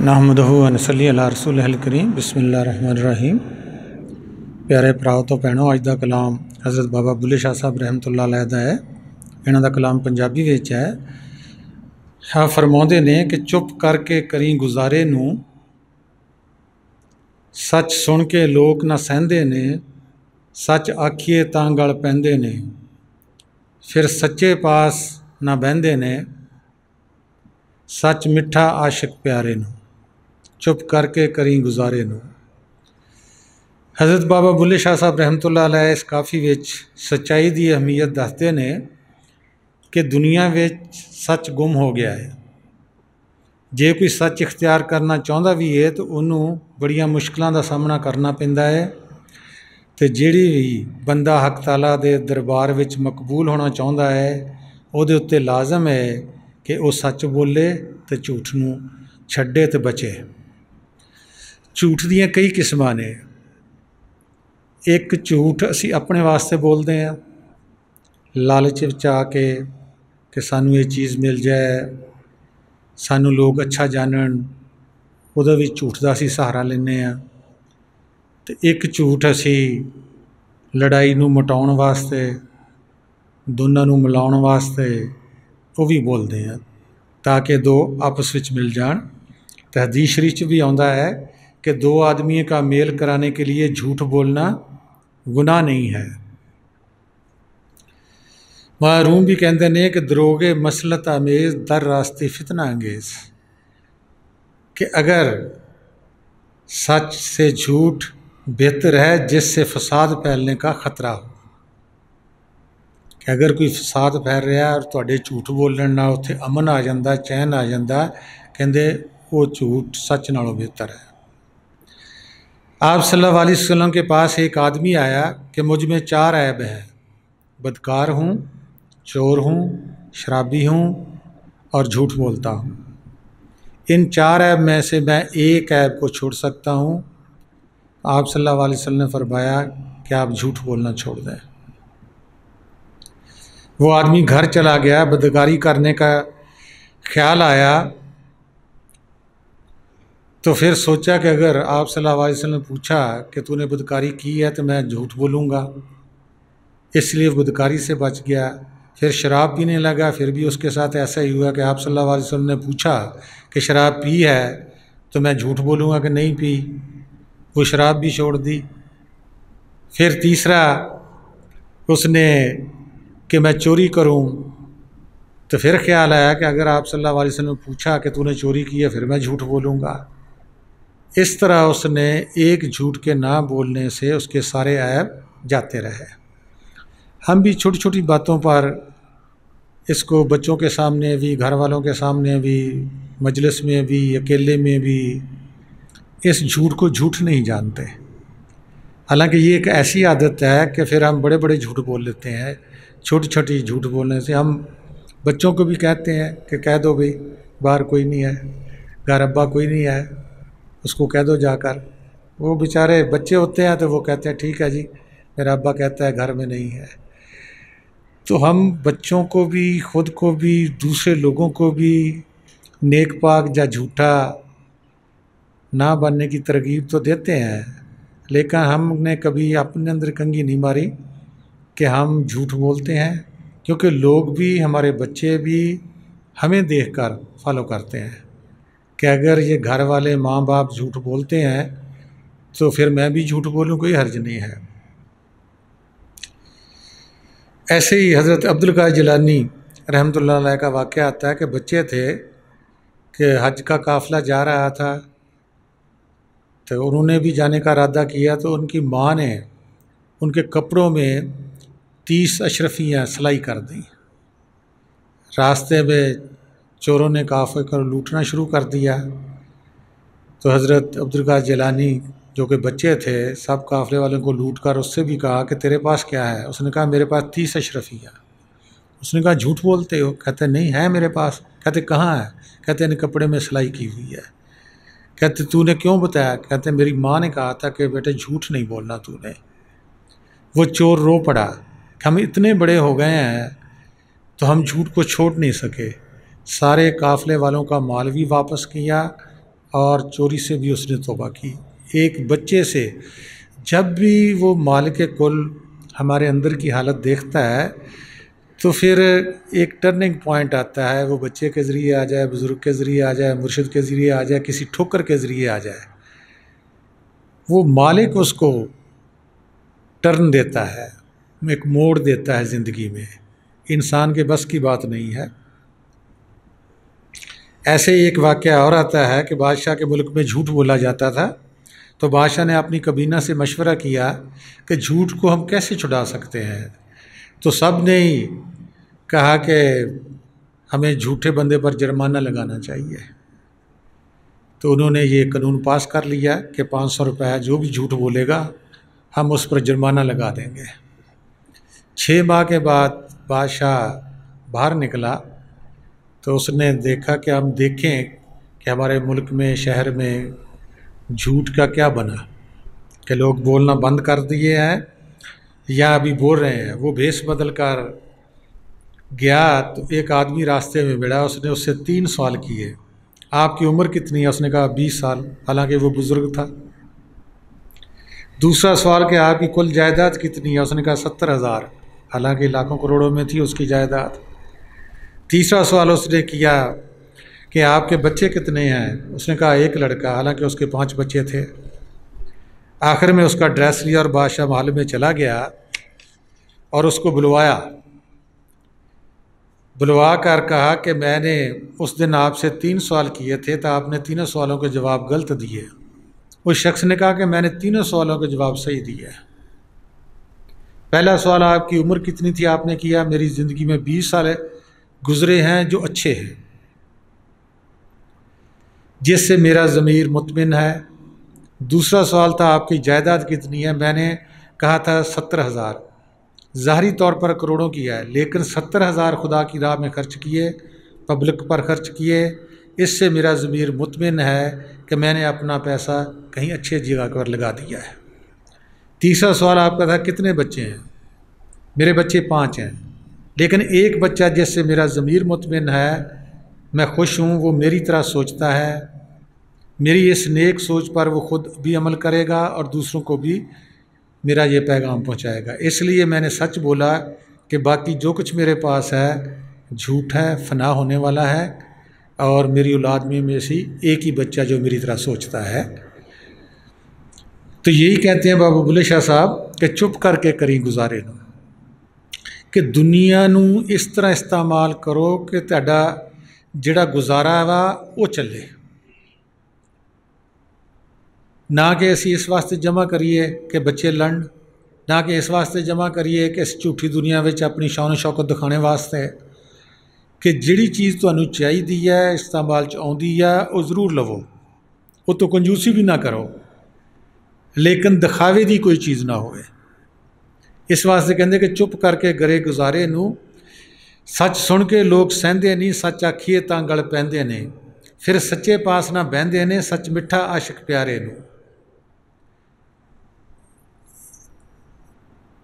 नहमदुहु व नसल्ली अला रसूलिहिल करीम बिस्मिल्लाहिर्रहमानिर्रहीम। प्यारे भराओ तो भैनों, अज का कलाम हज़रत बाबा बुल्ले शाह साहब रहमतुल्लाह अलैह दा है। इन्हां दा कलाम पंजाबी विच है। शाह फरमाउंदे ने कि चुप करके करी गुजारे नूं, सच सुन के लोक ना सहंदे ने, सच आखिए तां गल पैंदे ने, फिर सच्चे पास ना बहंदे ने, सच मिठा आशिक प्यारे नूं, चुप करके करी गुजारे नूं। हज़रत बाबा बुल्ले शाह साहब रहमतुल्लाह अलैह इस काफ़ी विच सच्चाई की अहमियत दसते ने कि दुनिया विच सच गुम हो गया है। जे कोई सच इख्तियार करना चाहता भी है तो उन्होंने बड़िया मुश्किलों का सामना करना पैंदा है। तो जिहड़ी भी बंदा हक ताला दे दरबार विच मकबूल होना चाहता है, उहदे उत्ते लाजम है कि वह सच बोले तो झूठ नूं छड्डे तो बचे। झूठ दियां कई किस्मां ने। एक झूठ असी अपने वास्ते बोलते हैं, लालच विच आके कि सानू ये चीज़ मिल जाए, सानू लोग अच्छा जानन, उहदा भी झूठ का असी सहारा लेने आ। तो एक झूठ असी लड़ाई नूं मिटाउण वास्ते, दोनों नूं मिलाउण वास्ते वो भी बोलते हैं ताकि दो आपस विच मिल जाण। तो हदीस शरीफ च भी आउंदा है कि दो आदमियों का मेल कराने के लिए झूठ बोलना गुनाह नहीं है। मारूम भी कहते हैं कि दरोगे मसलत आमेज़ दर रास्ते फितना अंगेज़, कि अगर सच से झूठ बेहतर है जिससे फसाद फैलने का ख़तरा हो। कि अगर कोई फसाद फैल रहा और तुहाडे झूठ बोलने ना उत्थे अमन आ जाता, चैन आ जाता, कहते वो झूठ सच नालों बेहतर है। आप सल्लल्लाहु अलैहि वसल्लम के पास एक आदमी आया कि मुझ में 4 ऐब हैं, बदकार हूँ, चोर हूँ, शराबी हूँ और झूठ बोलता हूँ। इन 4 ऐब में से मैं एक ऐब को छोड़ सकता हूँ। आप सल्लल्लाहु अलैहि वसल्लम ने फरमाया कि आप झूठ बोलना छोड़ दें। वो आदमी घर चला गया, बदकारी करने का ख्याल आया तो फिर सोचा कि अगर आप सल्लल्लाहु अलैहि वसल्लम ने पूछा कि तूने बदकारी की है तो मैं झूठ बोलूँगा, इसलिए बदकारी से बच गया। फिर शराब पीने लगा, फिर भी उसके साथ ऐसा ही हुआ कि आप सल्लल्लाहु अलैहि वसल्लम ने पूछा कि शराब पी है तो मैं झूठ बोलूँगा कि नहीं पी, वो शराब भी छोड़ दी। फिर तीसरा उसने कि मैं चोरी करूँ, तो फिर ख्याल आया कि अगर आप सल्लल्लाहु अलैहि वसल्लम ने पूछा कि तूने चोरी की है, फिर मैं झूठ बोलूँगा। इस तरह उसने एक झूठ के ना बोलने से उसके सारे ऐब जाते रहे। हम भी छोटी छोटी बातों पर इसको बच्चों के सामने भी, घर वालों के सामने भी, मजलिस में भी, अकेले में भी इस झूठ को झूठ नहीं जानते। हालांकि ये एक ऐसी आदत है कि फिर हम बड़े बड़े झूठ बोल लेते हैं। छोटी छोटी झूठ बोलने से हम बच्चों को भी कहते हैं कि कह दो भाई बाहर कोई नहीं है, घर अब्बा कोई नहीं है, उसको कह दो जाकर। वो बेचारे बच्चे होते हैं तो वो कहते हैं ठीक है जी, मेरा अब्बा कहता है घर में नहीं है। तो हम बच्चों को भी, ख़ुद को भी, दूसरे लोगों को भी नेक पाक या झूठा ना बनने की तरगीब तो देते हैं, लेकिन हमने कभी अपने अंदर कंघी नहीं मारी कि हम झूठ बोलते हैं। क्योंकि लोग भी, हमारे बच्चे भी हमें देखकर फॉलो करते हैं कि अगर ये घर वाले माँ बाप झूठ बोलते हैं तो फिर मैं भी झूठ बोलूँ, कोई हर्ज नहीं है। ऐसे ही हज़रत अब्दुल कादिर जिलानी रहमतुल्लाह अलैह का वाक़या आता है कि बच्चे थे कि हज का काफ़िला जा रहा था, तो उन्होंने भी जाने का इरादा किया। तो उनकी माँ ने उनके कपड़ों में 30 अशरफियाँ सिलाई कर दी। रास्ते में चोरों ने काफ़िले को लूटना शुरू कर दिया। तो हज़रत अब्दुल कादिर जिलानी जो कि बच्चे थे, सब काफ़िले वालों को लूट कर उससे भी कहा कि तेरे पास क्या है। उसने कहा मेरे पास 30 अशरफियाँ। उसने कहा झूठ बोलते हो? कहते नहीं है मेरे पास। कहते कहाँ है? कहते इन कपड़े में सिलाई की हुई है। कहते तूने क्यों बताया? कहते मेरी माँ ने कहा था कि बेटे झूठ नहीं बोलना तूने। वो चोर रो पड़ा। हम इतने बड़े हो गए हैं तो हम झूठ को छोड़ नहीं सके। सारे काफ़िले वालों का माल भी वापस किया और चोरी से भी उसने तौबा की। एक बच्चे से जब भी वो मालिक कुल हमारे अंदर की हालत देखता है तो फिर एक टर्निंग पॉइंट आता है। वो बच्चे के ज़रिए आ जाए, बुज़ुर्ग के ज़रिए आ जाए, मुर्शिद के ज़रिए आ जाए, किसी ठोकर के ज़रिए आ जाए, वो मालिक उसको टर्न देता है, एक मोड़ देता है ज़िंदगी में। इंसान के बस की बात नहीं है। ऐसे ही एक वाक़या और आता है कि बादशाह के मुल्क में झूठ बोला जाता था, तो बादशाह ने अपनी कबीना से मशवरा किया कि झूठ को हम कैसे छुड़ा सकते हैं। तो सब ने ही कहा कि हमें झूठे बंदे पर जुर्माना लगाना चाहिए। तो उन्होंने ये कानून पास कर लिया कि 500 रुपये जो भी झूठ बोलेगा हम उस पर जुर्माना लगा देंगे। 6 माह के बाद बादशाह बाहर निकला तो उसने देखा कि हम देखें कि हमारे मुल्क में, शहर में झूठ का क्या बना, कि लोग बोलना बंद कर दिए हैं या अभी बोल रहे हैं। वो भेष बदल कर गया तो एक आदमी रास्ते में मिला, उसने उससे 3 सवाल किए। आपकी उम्र कितनी है? उसने कहा 20 साल, हालांकि वो बुज़ुर्ग था। दूसरा सवाल कि आपकी कुल जायदाद कितनी है? उसने कहा 70,000, हालांकि लाखों करोड़ों में थी उसकी जायदाद। तीसरा सवाल उसने किया कि आपके बच्चे कितने हैं? उसने कहा 1 लड़का, हालांकि उसके 5 बच्चे थे। आखिर में उसका ड्रेस लिया और बादशाह महल में चला गया और उसको बुलवा कर कहा कि मैंने उस दिन आपसे 3 सवाल किए थे तो आपने तीनों सवालों के जवाब गलत दिए। उस शख्स ने कहा कि मैंने तीनों सवालों के जवाब सही दिए। पहला सवाल आपकी उम्र कितनी थी? आपने किया मेरी ज़िंदगी में 20 साल गुजरे हैं जो अच्छे हैं, जिससे मेरा ज़मीर मुतमिन है। दूसरा सवाल था आपकी जायदाद कितनी है? मैंने कहा था 70,000, ज़ाहरी तौर पर करोड़ों की है, लेकिन 70,000 खुदा की राह में खर्च किए, पब्लिक पर खर्च किए। इससे मेरा ज़मीर मुतमिन है कि मैंने अपना पैसा कहीं अच्छे जगह पर लगा दिया है। तीसरा सवाल आपका था कितने बच्चे हैं? मेरे बच्चे 5 हैं, लेकिन एक बच्चा जिससे मेरा ज़मीर मुतमिन है, मैं खुश हूँ, वो मेरी तरह सोचता है। मेरी इस नेक सोच पर वो खुद भी अमल करेगा और दूसरों को भी मेरा ये पैगाम पहुंचाएगा। इसलिए मैंने सच बोला कि बाकी जो कुछ मेरे पास है झूठ है, फना होने वाला है, और मेरी औलाद में से एक ही बच्चा जो मेरी तरह सोचता है। तो यही कहते हैं बाबा बुल्ले शाह साहब कि चुप करके करी गुजारे नूं, कि दुनिया नूं इस तरह इस्तेमाल करो कि तुहाडा जिहड़ा गुजारा वा वो चले, ना कि असी इस वास्ते जमा करिए कि बच्चे लड़न, ना कि इस वास्ते जमा करिए कि इस झूठी दुनिया में अपनी शान शौकत दिखाने वास्ते। कि जिहड़ी चीज़ तुहानूं चाहीदी है, इस्तेमाल च आउंदी है, वो जरूर लवो, वो तो कंजूसी भी ना करो, लेकिन दिखावे की कोई चीज़ ना होए। इस वास्ते कहते कि चुप करके गरे गुजारे नूं, सच सुन के लोग सहंदे नहीं, सच आखीए तां गल पैंदे ने, फिर सच्चे पास ना बहंदे ने, सच मिठा आशिक प्यारे नूं।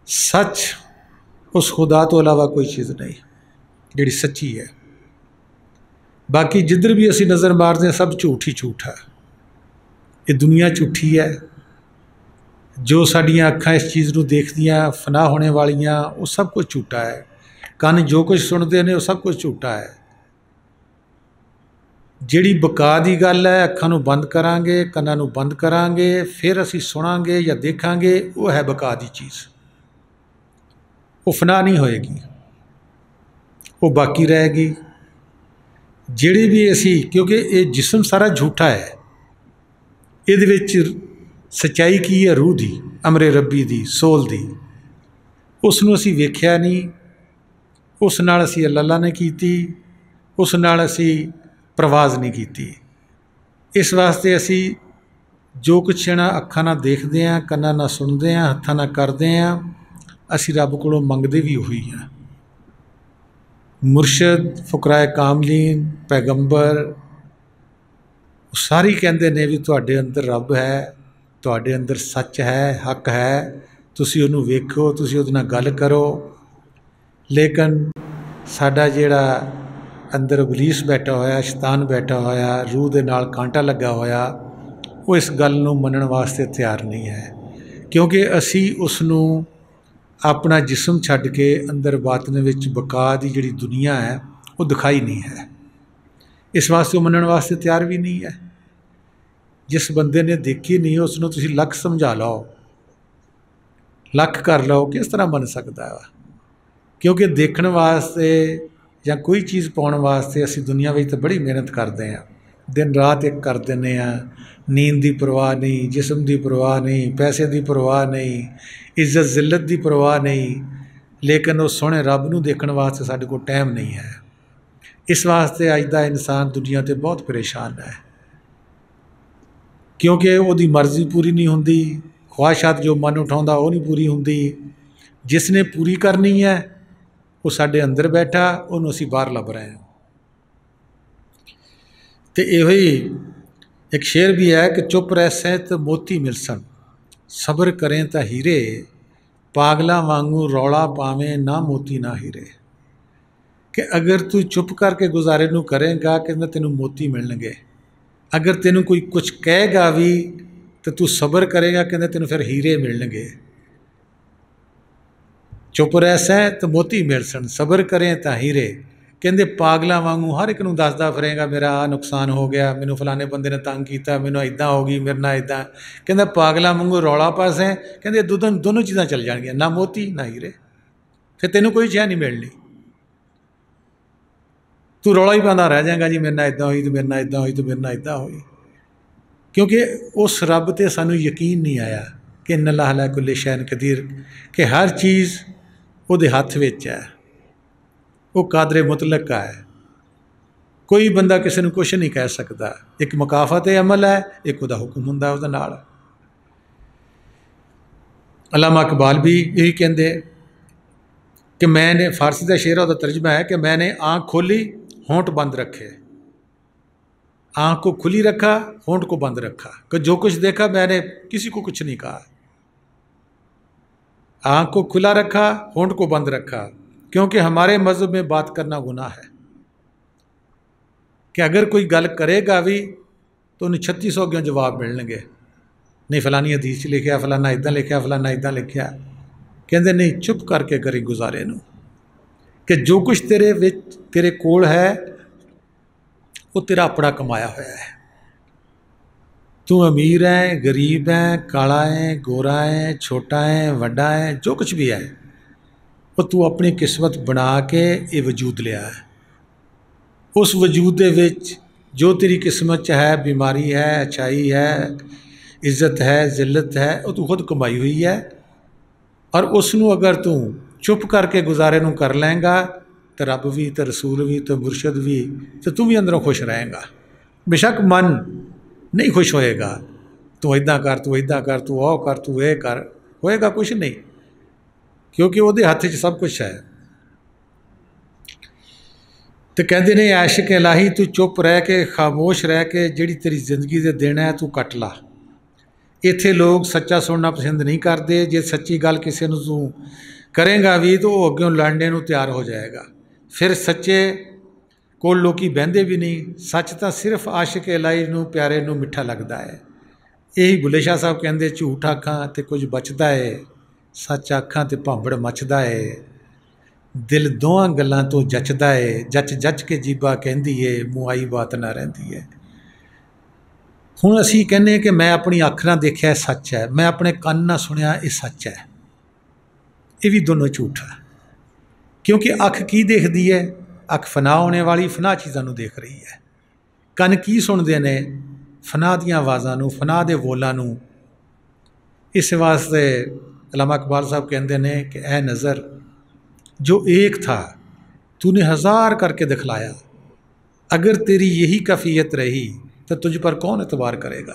सच उस खुदा तो अलावा कोई चीज़ नहीं जिहड़ी सच्ची है। बाकी जिधर भी असी नज़र मारते हैं सब झूठ ही झूठ है। ये दुनिया झूठी है। जो साड़ियाँ अखां इस चीज़ को देखदियाँ फना होने वालियाँ, वो सब कुछ झूठा है। कान जो कुछ सुनते हैं वो सब कुछ झूठा है। जिहड़ी बका दी गल है, अखां नूं बंद करांगे, कन्नां नूं बंद करांगे, फिर असी सुनांगे या देखांगे, वो है बका दी चीज़। वो फना नहीं होएगी, वो बाकी रहेगी। जिहड़ी भी असी, क्योंकि ये जिस्म सारा झूठा है, इहदे विच सच्चाई की है? रूह दी, अमरे रब्बी दी, सोल दी। उसनूं असी वेख्या नहीं, उस नाल असी अल्लाह नहीं कीती, उस नाल असी प्रवाज नहीं कीती। इस वास्ते असी जो कुछ ना अखां नाल देखते हैं, कन्नां नाल सुनते हैं, हत्थां नाल करते हैं, असी रब कोलों मंगदे भी उही हैं। मुर्शद, फुकराए कामलीन, पैगंबर सारी कहते ने भी तुहाडे अंदर रब है, तुहाडे अंदर सच है, हक है, तुसी उहनूं वेखो, तुसी उहदे नाल गल करो। लेकिन साडा जिहड़ा अंदर इबलीस बैठा होया, शैतान बैठा होया, रूह दे नाल कांटा लगा होया, वो इस गल नूं मनण वास्ते तैयार नहीं है, क्योंकि असी उसनूं अपना जिस्म छड्ड के अंदर बातन विच बका दी जिहड़ी दुनिया है वो दिखाई नहीं है। इस वास्ते वो मनण वास्ते तैयार भी नहीं है। जिस बंदे ने देखी नहीं उसनूं तुसीं लख समझा लो, लख कर लो, किस तरह मन सकता है? क्योंकि देखण वास्ते या कोई चीज़ पाउण वास्ते असी दुनिया में तो बड़ी मेहनत करते हैं, दिन रात एक कर देने हैं, नींद की परवाह नहीं, जिस्म की परवाह नहीं, पैसे की परवाह नहीं, इज्जत जिल्लत की परवाह नहीं, लेकिन उस सोहणे रब नूं देखण वास्ते साडे कोल टाइम नहीं है। इस वास्ते अज दा इंसान दुनिया ते बहुत परेशान है, क्योंकि उहदी मर्जी पूरी नहीं हुंदी, ख्वाहिशात जो मन उठाउंदा वो नहीं पूरी हुंदी। जिसने पूरी करनी है वो साडे अंदर बैठा, उहनूं असीं बाहर लभ रहे हैं। तो इहो ही एक शेर भी है कि चुप रहसें तो मोती मिलसन, सब्र करें तो हीरे, पागला वांगू रौला पावें ना मोती ना हीरे। कि अगर तू चुप करके गुजारे नूं करेगा कि तेनू मोती मिलणगे, अगर तेनू कोई कुछ कहेगा भी तो तू सब्र करेगा कि तेनू फिर हीरे मिलणगे। चुप रहसें तो मोती मिलसन, सब्र करें तो हीरे। कहते पागलों वांगू हर एक नूं दसदा फिरेगा मेरा आ नुकसान हो गया, मैनू फलाने बंदे ने तंग किया, मैनू इदां हो गई, मेरे नाल इदां। कहते पागलों वांगू रौला पासें, कहते दोनों चीज़ां चल जाएगियां, ना मोती ना हीरे, फिर तेनू कोई शै नहीं मिलनी। तू रौला ही पांदा रह जाएगा जी, मेरे नाल इदां होई तो मेरे नाल इदां होई तो मेरे नाल इदां होई। क्योंकि उस रब ते सानू यकीन नहीं आया कि इन्ना अल्लाह अला कुल्ली शैइन कदीर, कि हर चीज़ उहदे हत्थ विच है, वो कादरे मुतलक का है। कोई बंदा किसी नूं कुछ नहीं कह सकता। एक मुकाफत अमल है, एक उहदा हुक्म हुंदा उहदे नाल। अल्लामा इकबाल भी यही कहते कि मैंने, फारसी का शेर उहदा तर्जमा है कि मैंने आँख खोली होंठ बंद रखे, आँख को खुली रखा होंठ को बंद रखा, कि जो कुछ देखा मैंने किसी को कुछ नहीं कहा। आँख को खुला रखा होंठ को बंद रखा, क्योंकि हमारे मज़हब में बात करना गुनाह है। कि अगर कोई गल करेगा भी तो उन्हें 3600 क्यों जवाब मिलणगे, नहीं फलानी हदीस लिखिया, फलाना इदां लिखिया, फलाना इदां लिखिया। कहते नहीं, चुप करके करी गुजारे नूं, कि जो कुछ तेरे विच तेरे कोल है वो तेरा अपना कमाया होया है। तू अमीर है, गरीब है, काला है, गोरा है, छोटा है, वड्डा है, जो कुछ भी है वो तू अपनी किस्मत बना के ये वजूद लिया है। उस वजूद दे विच जो तेरी किस्मत है, बीमारी है, अच्छाई है, इज्जत है, जिल्लत है, वो तू खुद कमाई हुई है। और उसनू अगर तू चुप करके गुजारे नूं कर लेंगा तो रब भी, तो रसूल भी, तो मुर्शद भी, तो तू भी अंदरों खुश रहेगा। बेशक मन नहीं खुश होएगा, तू इदां कर, तू इदां कर, तू ओ कर, तू ये कर, होएगा कुछ नहीं, क्योंकि उहदे हत्थ 'च सब कुछ है। तो कहते ने आशिक इलाही तू चुप रह के, खामोश रह के, जिहड़ी तेरी जिंदगी दे दिन है तू कट ला। इत्थे लोग सच्चा सुनना पसंद नहीं करते। जे सच्ची गल किसी नूं तू करेगा भी तो वह अग्यों लड़ने नूं तैयार हो जाएगा। फिर सच्चे कोल लोकी बहंदे भी नहीं। सच तो सिर्फ आशिक इलाही नूं, प्यारे नूं मिठा लगता है। यही बुले शाह साहब कहते, झूठ आखां ते कुछ बचदा है, सच आखां ते भांबड़ मचदा है, दिल दोवां गल्लां तो जचदा है, जच जच के जीबा कहंदी है, मुआई बात ना रहिंदी है। हुण असीं कहने कि मैं अपनी अख नाल देखिया सच है, मैं अपने कंन नाल सुनिया ये सच है, ये भी दोनों झूठ है। क्योंकि अख की देखती है, अख फना होने वाली फना चीज़ों को देख रही है। कन की सुनते हैं, फना दी आवाज़ों को, फना दे बोलों को। इस वास्ते अल्लामा इकबाल साहब कहते हैं कि ऐ नज़र जो एक था तूने हज़ार करके दिखलाया, अगर तेरी यही कैफियत रही तो तुझ पर कौन एतबार करेगा।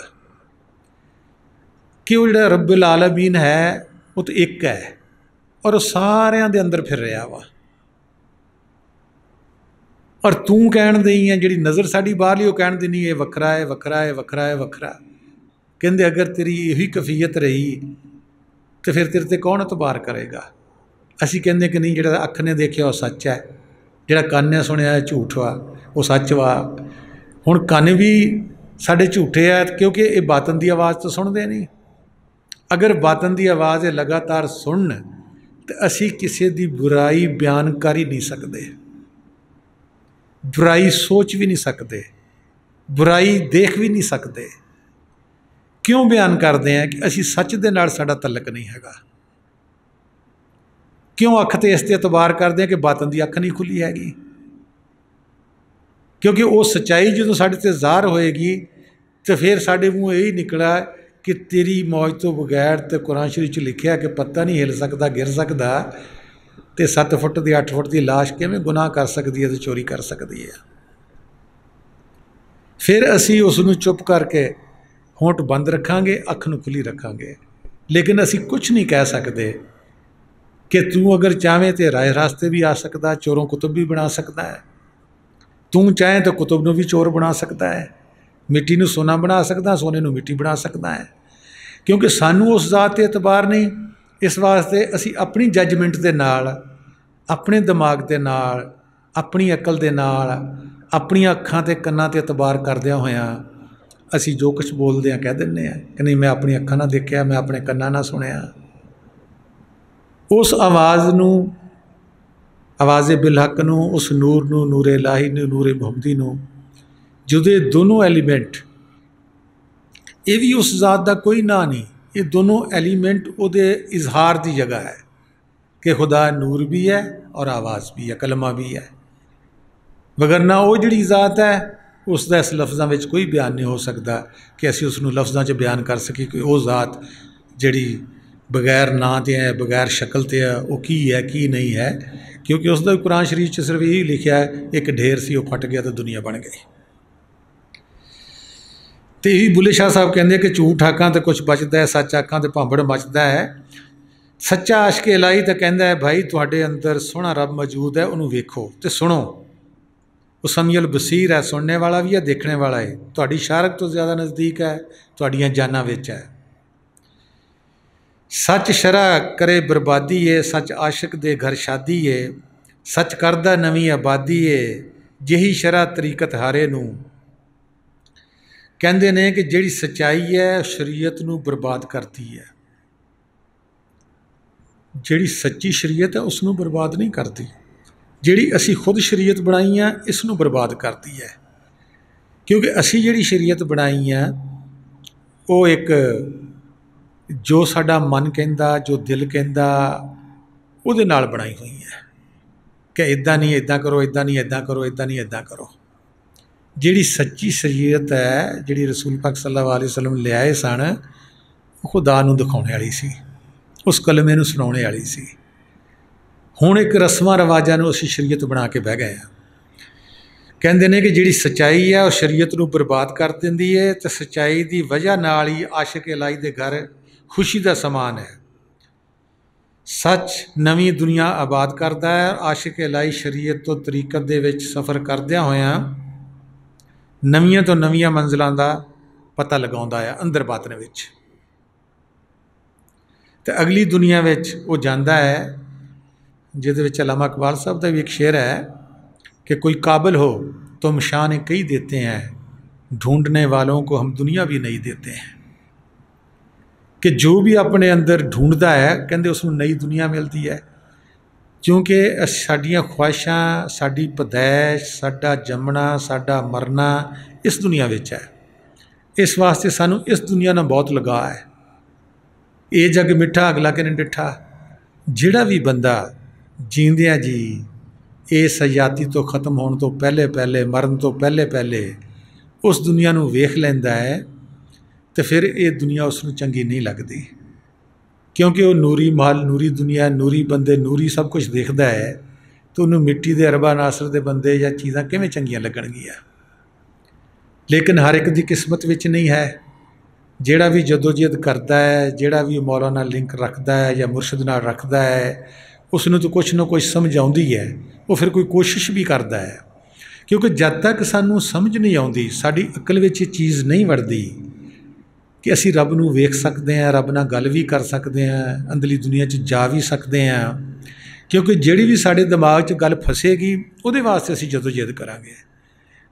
कि वो जो रब्बुल आलमीन है वो तो एक है और वो सारिਆਂ ਦੇ अंदर फिर रहा वा। और तू कहण दी है जिहड़ी नज़र साडी बाहरली वो कहण दी नहीं, ये वखरा है, वखरा है, वखरा है, वखरा। कहंदे अगर तेरी यही कैफियत रही तो फिर तेरे ते कौन एतबार करेगा। असीं कहंदे कि नहीं, जिहड़ा अख ने देखिया वो सच है, ਜਿਹੜਾ ਕੰਨ ਨੇ ਸੁਣਿਆ ਝੂਠ ਵਾ, ਉਹ ਸੱਚ ਵਾ। ਹੁਣ ਕੰਨ ਵੀ ਸਾਡੇ ਝੂਠੇ ਆ ਕਿਉਂਕਿ ਇਹ ਬਾਤਨ ਦੀ ਆਵਾਜ਼ ਤਾਂ ਸੁਣਦੇ ਨਹੀਂ। ਅਗਰ ਬਾਤਨ ਦੀ ਆਵਾਜ਼ ਇਹ ਲਗਾਤਾਰ ਸੁਣਨ ਤਾਂ ਅਸੀਂ ਕਿਸੇ ਦੀ ਬੁਰਾਈ ਬਿਆਨ ਕਰ ਹੀ ਨਹੀਂ ਸਕਦੇ, ਬੁਰਾਈ ਸੋਚ ਵੀ ਨਹੀਂ ਸਕਦੇ, ਬੁਰਾਈ ਦੇਖ ਵੀ ਨਹੀਂ ਸਕਦੇ। ਕਿਉਂ ਬਿਆਨ ਕਰਦੇ ਹਾਂ? ਕਿ ਅਸੀਂ ਸੱਚ ਦੇ ਨਾਲ ਸਾਡਾ ਤਲਕ ਨਹੀਂ ਹੈਗਾ। ਕਿਉਂ ਅੱਖ 'ਤੇ ਇਸ 'ਤੇ ਇਤਬਾਰ ਕਰਦੇ ਹਾਂ ਕਿ ਬਾਤਨ ਦੀ ਅੱਖ ਨਹੀਂ ਖੁੱਲ੍ਹੀ ਹੈਗੀ? ਕਿਉਂਕਿ ਉਹ ਸੱਚਾਈ ਜਦੋਂ ਸਾਡੇ 'ਤੇ ਜ਼ਾਹਰ ਹੋਏਗੀ ਤਾਂ ਫਿਰ ਸਾਡੇ ਮੂੰਹ ਇਹੀ ਨਿਕਲਿਆ ਕਿ ਤੇਰੀ ਮੌਜ ਤੋਂ ਬਗੈਰ ਤੇ ਕੁਰਾਨ ਸ਼ਰੀਫ 'ਚ ਲਿਖਿਆ ਕਿ ਪੱਤਾ ਨਹੀਂ ਹਿੱਲ ਸਕਦਾ, ਗਿਰ ਸਕਦਾ, ਅਤੇ 7 ਫੁੱਟ ਦੀ 8 ਫੁੱਟ ਦੀ ਲਾਸ਼ ਕਿਵੇਂ ਗੁਨਾਹ ਕਰ ਸਕਦੀ ਹੈ ਅਤੇ ਚੋਰੀ ਕਰ ਸਕਦੀ ਹੈ। ਫਿਰ ਅਸੀਂ ਉਸ ਨੂੰ ਚੁੱਪ ਕਰਕੇ ਹੋਂਠ ਬੰਦ ਰੱਖਾਂਗੇ, ਅੱਖ ਨੂੰ ਖੁੱਲ੍ਹੀ ਰੱਖਾਂਗੇ, ਲੇਕਿਨ ਅਸੀਂ ਕੁਛ ਨਹੀਂ ਕਹਿ ਸਕਦੇ ਕਿ ਤੂੰ ਅਗਰ ਚਾਹਵੇਂ ਤਾਂ ਰਾਹ ਰਾਸਤੇ ਵੀ ਆ ਸਕਦਾ, ਚੋਰੋਂ ਕੁਤਬ ਵੀ ਬਣਾ ਸਕਦਾ ਹੈ। ਤੂੰ ਚਾਹੇ ਤਾਂ ਕੁਤਬ ਨੂੰ ਵੀ ਚੋਰ ਬਣਾ ਸਕਦਾ ਹੈ, ਮਿੱਟੀ ਨੂੰ ਸੋਨਾ ਬਣਾ ਸਕਦਾ, ਸੋਨੇ ਨੂੰ ਮਿੱਟੀ ਬਣਾ ਸਕਦਾ ਹੈ। ਕਿਉਂਕਿ ਸਾਨੂੰ ਉਸ ਜ਼ਾਤ 'ਤੇ ਇਤਬਾਰ ਨਹੀਂ, ਇਸ ਵਾਸਤੇ ਅਸੀਂ ਆਪਣੀ ਜੱਜਮੈਂਟ ਦੇ ਨਾਲ, ਆਪਣੇ ਦਿਮਾਗ ਦੇ ਨਾਲ, ਆਪਣੀ ਅਕਲ ਦੇ ਨਾਲ, ਆਪਣੀਆਂ ਅੱਖਾਂ ਅਤੇ ਕੰਨਾਂ 'ਤੇ ਇਤਬਾਰ ਕਰਦਿਆਂ ਹੋਇਆਂ ਅਸੀਂ ਜੋ ਕੁਛ ਬੋਲਦੇ ਹਾਂ ਕਹਿ ਦਿੰਦੇ ਹਾਂ ਕਿ ਨਹੀਂ, ਮੈਂ ਆਪਣੀ ਅੱਖਾਂ ਨਾਲ ਦੇਖਿਆ, ਮੈਂ ਆਪਣੇ ਕੰਨਾਂ ਨਾਲ ਸੁਣਿਆ। ਉਸ ਆਵਾਜ਼ ਨੂੰ, ਆਵਾਜ਼ ਬਿਲਹਕ ਨੂੰ, ਉਸ ਨੂਰ ਨੂੰ, ਨੂਰ ਇਲਾਹੀ ਨੂੰ, ਨੂਰ ਮੁਹੰਮਦੀ ਨੂੰ, ਜਦੋਂ ਇਹ ਦੋਨੋਂ ਐਲੀਮੈਂਟ, ਇਹ ਵੀ ਉਸ ਜ਼ਾਤ ਦਾ ਕੋਈ ਨਾਂ ਨਹੀਂ, ਇਹ ਦੋਨੋਂ ਐਲੀਮੈਂਟ ਉਹਦੇ ਇਜ਼ਹਾਰ ਦੀ ਜਗ੍ਹਾ ਹੈ ਕਿ ਖੁਦਾ ਨੂਰ ਵੀ ਹੈ ਔਰ ਆਵਾਜ਼ ਵੀ ਹੈ, ਕਲਮਾ ਵੀ ਹੈ। ਵਗਰਨਾ ਉਹ ਜਿਹੜੀ ਜ਼ਾਤ ਹੈ ਉਸ ਦਾ ਇਸ ਲਫ਼ਜ਼ਾਂ ਵਿੱਚ ਕੋਈ ਬਿਆਨ ਨਹੀਂ ਹੋ ਸਕਦਾ ਕਿ ਅਸੀਂ ਉਸ ਨੂੰ ਲਫ਼ਜ਼ਾਂ 'ਚ ਬਿਆਨ ਕਰ ਸਕੀਏ ਕਿ ਉਹ ਜ਼ਾਤ ਜਿਹੜੀ ਬਗੈਰ ਨਾਂ 'ਤੇ ਹੈ, ਬਗੈਰ ਸ਼ਕਲ 'ਤੇ ਹੈ, ਉਹ ਕੀ ਹੈ ਕੀ ਨਹੀਂ ਹੈ। ਕਿਉਂਕਿ ਉਸ ਦਾ ਕੁਰਾਨ ਸ਼ਰੀਫ 'ਚ ਸਿਰਫ ਇਹੀ ਲਿਖਿਆ ਹੈ, ਇੱਕ ਢੇਰ ਸੀ, ਉਹ ਫਟ ਗਿਆ ਤਾਂ ਦੁਨੀਆ ਬਣ ਗਈ। ਅਤੇ ਇਹੀ ਬੁੱਲੇ ਸ਼ਾਹ ਸਾਹਿਬ ਕਹਿੰਦੇ ਕਿ ਝੂਠ ਆਖਾਂ ਤਾਂ ਕੁਛ ਬਚਦਾ ਹੈ, ਸੱਚ ਆਖਾਂ ਤਾਂ ਭਾਂਬੜ ਮੱਚਦਾ ਹੈ। ਸੱਚਾ ਆਸ਼ਕ ਇਲਾਹੀ ਤਾਂ ਕਹਿੰਦਾ ਹੈ ਭਾਈ ਤੁਹਾਡੇ ਅੰਦਰ ਸੋਹਣਾ ਰੱਬ ਮੌਜੂਦ ਹੈ, ਉਹਨੂੰ ਵੇਖੋ ਅਤੇ ਸੁਣੋ। ਉਹ ਸਮੀਅਲ ਬਸੀਰ ਹੈ, ਸੁਣਨੇ ਵਾਲਾ ਵੀ ਹੈ, ਦੇਖਣੇ ਵਾਲਾ ਹੈ। ਤੁਹਾਡੀ ਸ਼ਾਰਕ ਤੋਂ ਜ਼ਿਆਦਾ ਨਜ਼ਦੀਕ ਹੈ, ਤੁਹਾਡੀਆਂ ਜਾਨਾਂ ਵਿੱਚ ਹੈ। ਸੱਚ ਸ਼ਰ੍ਹਾ ਕਰੇ ਬਰਬਾਦੀ ਏ, ਸੱਚ ਆਸ਼ਿਕ ਦੇ ਘਰ ਸ਼ਾਦੀ ਏ, ਸੱਚ ਕਰਦਾ ਨਵੀਂ ਆਬਾਦੀ ਏ, ਜਿਹੀ ਸ਼ਰ੍ਹਾ ਤਰੀਕਤ ਹਾਰੇ ਨੂੰ। ਕਹਿੰਦੇ ਨੇ ਕਿ ਜਿਹੜੀ ਸੱਚਾਈ ਹੈ ਸ਼ਰੀਅਤ ਨੂੰ ਬਰਬਾਦ ਕਰਦੀ ਹੈ, ਜਿਹੜੀ ਸੱਚੀ ਸ਼ਰੀਅਤ ਹੈ ਉਸ ਨੂੰ ਬਰਬਾਦ ਨਹੀਂ ਕਰਦੀ। ਜਿਹੜੀ ਅਸੀਂ ਖੁਦ ਸ਼ਰੀਅਤ ਬਣਾਈ ਆ ਇਸ ਨੂੰ ਬਰਬਾਦ ਕਰਦੀ ਹੈ। ਕਿਉਂਕਿ ਅਸੀਂ ਜਿਹੜੀ ਸ਼ਰੀਅਤ ਬਣਾਈ ਆ ਉਹ ਇੱਕ ਜੋ ਸਾਡਾ ਮਨ ਕਹਿੰਦਾ, ਜੋ ਦਿਲ ਕਹਿੰਦਾ, ਉਹਦੇ ਨਾਲ ਬਣਾਈ ਹੋਈ ਹੈ ਕਿ ਇੱਦਾਂ ਨਹੀਂ ਇੱਦਾਂ ਕਰੋ, ਇੱਦਾਂ ਨਹੀਂ ਇੱਦਾਂ ਕਰੋ, ਇੱਦਾਂ ਨਹੀਂ ਇੱਦਾਂ ਕਰੋ। ਜਿਹੜੀ ਸੱਚੀ ਸ਼ਰੀਅਤ ਹੈ, ਜਿਹੜੀ ਰਸੂਲ ਪਾਕ ਸੱਲੱਲਾਹੁ ਅਲੈਹਿ ਵਸੱਲਮ ਲਿਆਏ ਸਨ, ਉਹ ਖੁਦਾ ਨੂੰ ਦਿਖਾਉਣ ਵਾਲੀ ਸੀ, ਉਸ ਕਲਮੇ ਨੂੰ ਸੁਣਾਉਣ ਵਾਲੀ ਸੀ। ਹੁਣ ਇੱਕ ਰਸਮਾਂ ਰਿਵਾਜ਼ਾਂ ਨੂੰ ਅਸੀਂ ਸ਼ਰੀਅਤ ਬਣਾ ਕੇ ਬਹਿ ਗਏ ਹਾਂ। ਕਹਿੰਦੇ ਨੇ ਕਿ ਜਿਹੜੀ ਸੱਚਾਈ ਹੈ ਉਹ ਸ਼ਰੀਅਤ ਨੂੰ ਬਰਬਾਦ ਕਰ ਦਿੰਦੀ ਹੈ, ਅਤੇ ਸੱਚਾਈ ਦੀ ਵਜ੍ਹਾ ਨਾਲ ਹੀ ਆਸ਼ਿਕ ਇਲਾਹੀ ਦੇ ਘਰ ਖੁਸ਼ੀ ਦਾ ਸਮਾਨ ਹੈ। ਸੱਚ ਨਵੀਂ ਦੁਨੀਆ ਆਬਾਦ ਕਰਦਾ ਹੈ। ਆਸ਼ਿਕ ਇਲਾਹੀ ਸ਼ਰੀਅਤ ਤੋਂ ਤਰੀਕਤ ਦੇ ਵਿੱਚ ਸਫ਼ਰ ਕਰਦਿਆਂ ਹੋਇਆਂ ਨਵੀਆਂ ਤੋਂ ਨਵੀਆਂ ਮੰਜ਼ਿਲਾਂ ਦਾ ਪਤਾ ਲਗਾਉਂਦਾ ਹੈ ਅੰਦਰ ਬਾਤਨ ਵਿੱਚ, ਅਤੇ ਅਗਲੀ ਦੁਨੀਆ ਵਿੱਚ ਉਹ ਜਾਂਦਾ ਹੈ ਜਿਹਦੇ ਵਿੱਚ ਅਲਾਮਾ ਇਕਬਾਲ ਸਾਹਿਬ ਦਾ ਵੀ ਇੱਕ ਸ਼ੇਰ ਹੈ कि कोई काबिल हो तो हम शान कई देते हैं, ढूंढने वालों को हम दुनिया भी नहीं देते हैं। कि जो भी अपने अंदर ढूंढता है कहते उसनूं नई दुनिया मिलती है। क्योंकि साडियां ख्वाहिशां, साडी पैदाइश, साडा जमना, साडा मरना इस दुनिया विच है। इस वास्ते सानूं इस दुनिया नाल बहुत लगा है। ये जग मिठा अगला किने डिठा। जिहड़ा भी बंदा जींदियां जी इस हयाती तो ख़त्म होने तो पहले पहले, मरण तो पहले पहले उस दुनिया नूं वेख लैंदा है तो फिर ये दुनिया उसनूं चंगी नहीं लगती। क्योंकि वो नूरी महल, नूरी दुनिया, नूरी बंदे, नूरी सब कुछ देखता है, तो उन्होंने मिट्टी के अरबा नासर के बंदे या चीज़ां किवें चंगियां लगणगियां। लेकिन हर एक की किस्मत विच नहीं है। जिहड़ा भी जदोजहद करता है, जिहड़ा भी मौला नाल लिंक रखता है या मुर्शद नाल रखता है, उसनूं तो कुछ ना कुछ समझ आउंदी है। वो फिर कोई कोशिश भी करता है। क्योंकि जब तक सानूं समझ नहीं आउंदी, साडी अकल विच ये चीज़ नहीं वड़दी कि असीं रब नूं वेख सकते हैं, रब नाल गल भी कर सकते हैं, अंदरली दुनिया 'च जा भी सकते हैं, क्योंकि जिहड़ी भी साडे दिमाग 'च गल फसेगी उहदे वास्ते असीं जदोजहद करांगे।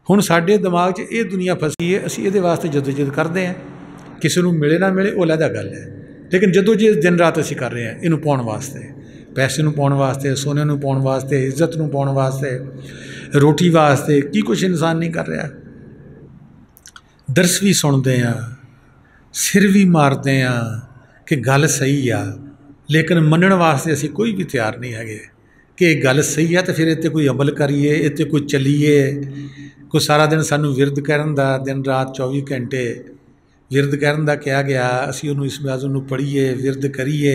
हुण साडे दिमाग 'च ये दुनिया फसी है, असीं इहदे वास्ते जदोजहद करदे हैं। किसी नूं मिले ना मिले वो अलग गल है, लेकिन जदोजहद दिन रात असीं कर रहे हैं इहनूं पाउण वास्ते, पैसे नूं पाउण वास्ते, सोने नूं पाउण वास्ते, इज्जत नूं पाउण वास्ते, रोटी वास्ते। की कुछ इंसान नहीं कर रहा। दरस भी सुणदे आ, सिर भी मारते हैं कि गल सही आ, लेकिन मनण वास्ते असीं कोई भी तैयार नहीं है कि गल सही है तो फिर इत्ते कोई अमल करिए, इत्ते कोई चलीए। कोई सारा दिन सानू विरद करन दा, दिन रात 24 घंटे विरद करन दा कहा गया, असीं उहनूं इस बाज़ नूं पढ़ीए, विरद करिए।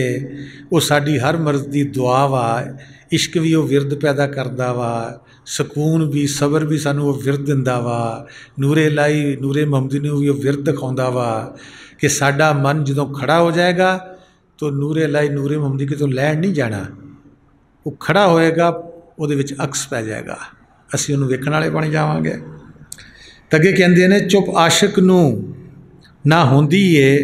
वो साडी हर मर्ज़ दी दुआ वा। इश्क भी वो विरद पैदा करदा वा, सकून भी, सबर भी सानू वो विरद दिंदा वा। नूरे इलाही नूरे मुहम्मदी नूं भी वो विरद दिखाउंदा वा कि साडा मन जदों खड़ा हो जाएगा तो नूरे इलाही नूरे मुहम्मदी कितों लैण नहीं जाना, वो खड़ा होएगा, ਉਹਦੇ ਵਿੱਚ अक्स पै जाएगा, ਅਸੀਂ ਉਹਨੂੰ ਵੇਖਣ ਵਾਲੇ ਬਣ ਜਾਵਾਂਗੇ। ਤਾਂ ਅੱਗੇ ਕਹਿੰਦੇ ਨੇ ਚੁੱਪ ਆਸ਼ਿਕ ਨੂੰ ਨਾ ਹੁੰਦੀ ਏ,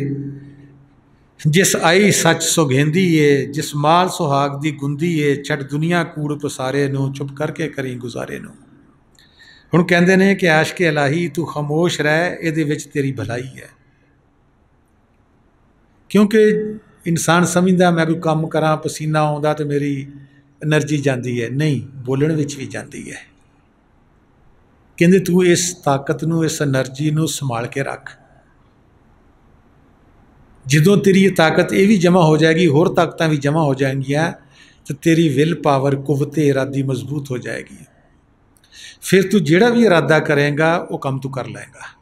ਜਿਸ ਆਈ ਸੱਚ ਸੁਗੰਧੀ ਏ, ਜਿਸ ਮਾਲ ਸੁਹਾਗ ਦੀ ਗੁੰਦੀ ਏ, ਛੱਡ ਦੁਨੀਆ ਕੂੜ ਪਸਾਰੇ ਨੂੰ, ਚੁੱਪ ਕਰਕੇ ਕਰੀ ਗੁਜ਼ਾਰੇ ਨੂੰ। ਹੁਣ ਕਹਿੰਦੇ ਨੇ ਕਿ ਆਸ਼ਕ ਇਲਾਹੀ ਤੂੰ ਖਾਮੋਸ਼ ਰਹਿ, ਇਹਦੇ ਵਿੱਚ ਤੇਰੀ ਭਲਾਈ ਹੈ। क्योंकि इंसान समझदा मैं कोई काम करा, पसीना आउंदा तो मेरी एनर्जी जाती है, नहीं, बोलण विच भी जाती है। कहंदे तू इस ताकत नूं, इस एनर्जी नूं संभाल के रख। जदों तेरी ये ताकत ये भी जमा हो जाएगी, होर ताकतां भी जमा हो जाएंगियां, तो तेरी विल पावर, कुव्वते इरादी मजबूत हो जाएगी। फिर तू जिहड़ा भी इरादा करेगा वो काम तू कर लेगा,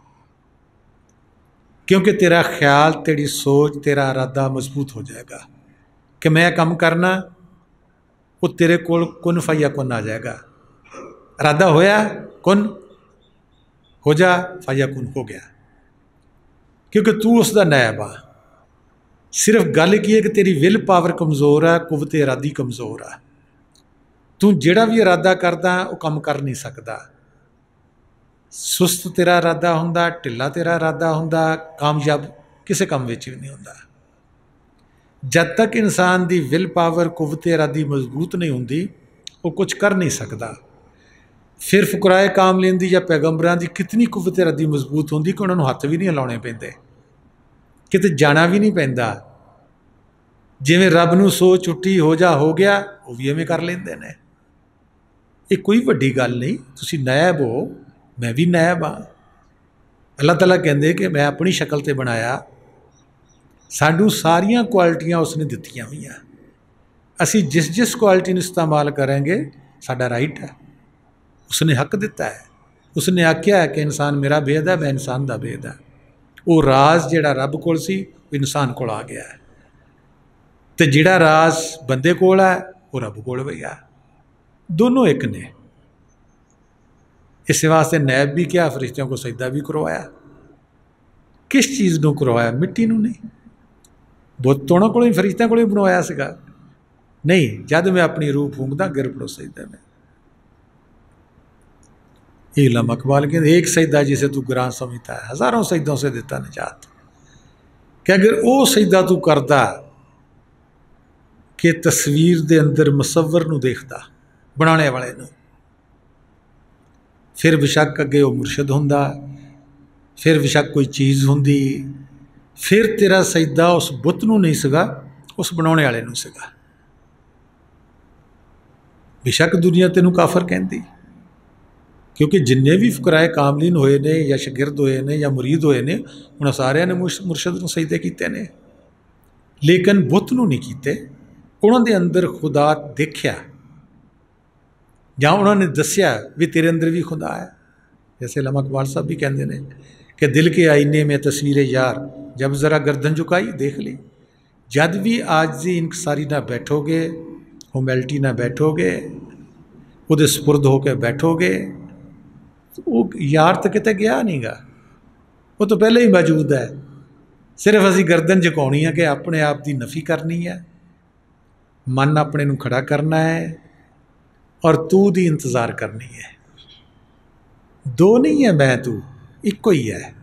क्योंकि तेरा ख्याल, तेरी सोच, तेरा इरादा मजबूत हो जाएगा कि मैं काम करना, वो तेरे कोल कुन फाया कुन आ जाएगा। इरादा होया कुन हो जा, फाया कुन हो गया, क्योंकि तू उसका नायब आ। सिर्फ गल की है कि तेरी विल पावर कमज़ोर है, कुव्वत इरादी कमज़ोर है। तू जिहड़ा भी इरादा करदा वो काम कर नहीं सकता। सुस्त तेरा इरादा हुंदा, ढिला तेरा इरादा हुंदा, कामयाब किसी काम विच भी नहीं हुंदा। जद तक इंसान दी विल पावर, कुव्वत इरादी मजबूत नहीं हुंदी, वो कुछ कर नहीं सकता। फिर फुकराए कामलीन दी या पैगंबरां दी कितनी कुव्वत इरादी मजबूत हुंदी कि उन्हां नूं हत्थ भी नहीं हिलाउणे पैंदे, किते जाना भी नहीं पैंदा। जिवें रब नूं सोच उठी हो जा हो गया, वो भी इवें कर लैंदे ने। ये कोई वड्डी गल नहीं, तुसीं नायब हो, मैं भी नायब हाँ। अल्लाह ताला कहते कि मैं अपनी शक्ल ते बनाया, सानू सारिया क्वालिटियाँ उसने दित्तियां हुई। असी जिस जिस क्वालिटी में इस्तेमाल करेंगे साडा राइट है, उसने हक दिता है। उसने आख्या है कि इंसान मेरा भेद है, मैं इंसान का भेद है। वो राज जिहड़ा रब कोल सी वो इंसान कोल आ गया है, तो जिहड़ा राज बंदे कोल है वो रब कोल भी है। दोनों एक ने। इस वास्ते नैब भी क्या, फरिश्तियों को सजदा भी करवाया। किस चीज़ को करवाया? मिट्टी नूं नहीं। बुत तो उन्होंने को फरिश्तियों को बनवाया सीगा नहीं। जब मैं अपनी रूह फूंकदा गिर पड़ो सजदे में। इलामा इकबाल कहते एक सजदा जिसे तू गुरां समझता है, हज़ारों सजदों से देता निजात। कि अगर वो सजदा तू करदा कि तस्वीर दे अंदर मुसव्वर नूं देखदा, बनाने वाले नूं, फिर बेशक अगे वो मुर्शद हुंदा, फिर बेशक कोई चीज़ हुंदी, फिर तेरा सजदा उस बुत नूं नहीं सीगा, उस बनाने वाले नूं सीगा। बेशक दुनिया तेनू काफर कहती, क्योंकि जिन्ने भी फकराए कामलीन होए ने या शागिर्द होए ने या मुरीद होए ने, उन्होंने सारिਆਂ ने मुर्शद नूं सजदे कीते ने, लेकिन बुत नूं नहीं कीते। उन्होंने अंदर खुदा देखिया ਜਾਂ उन्होंने दसिया भी तेरे अंदर भी खुदा है। जैसे अल्लामा इकबाल साहब भी कहते हैं कि दिल के आईने में तस्वीर यार, जब ज़रा गर्दन झुकाई देख ली। जब भी आजिज़ी इंकसारी ना बैठोगे, ह्यूमैलिटी ना बैठोगे, वो सुपुर्द होकर बैठोगे, तो वो यार तो किते गया नहीं गा, वो तो पहले ही मौजूद है। सिर्फ असी गर्दन झुकानी है कि अपने आप की नफ़ी करनी है, मन अपने नूं खड़ा करना है और तू दी इंतज़ार करनी है। दो नहीं है मैं तू, इको ही है।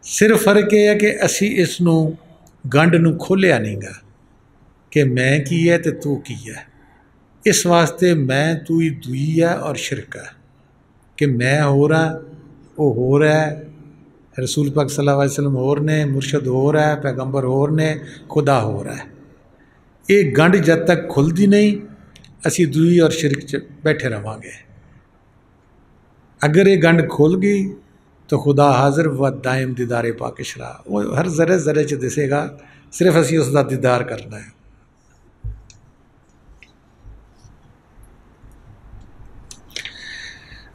सिर्फ फर्क यह है कि असी इसनूं गंढ नूं खोलिया नहीं गा कि मैं की है तो तू की है। इस वास्ते मैं तू ही दुई है और शिरक है कि मैं हो रहा, वो हो रहा है, रसूल पाक सल्लल्लाहु अलैहि वसल्लम होर ने, मुर्शद होर है, पैगंबर होर ने, खुदा हो रहा है। ये गंढ जब तक खुलती नहीं असी दुई और शिरक च बैठे रवांगे। अगर ये गंढ खुल गई तो खुदा हाजिर व दायम दीदारे पाकिशरा, वो हर जरे जरे च दिसेगा, सिर्फ असी उसका दीदार करना है।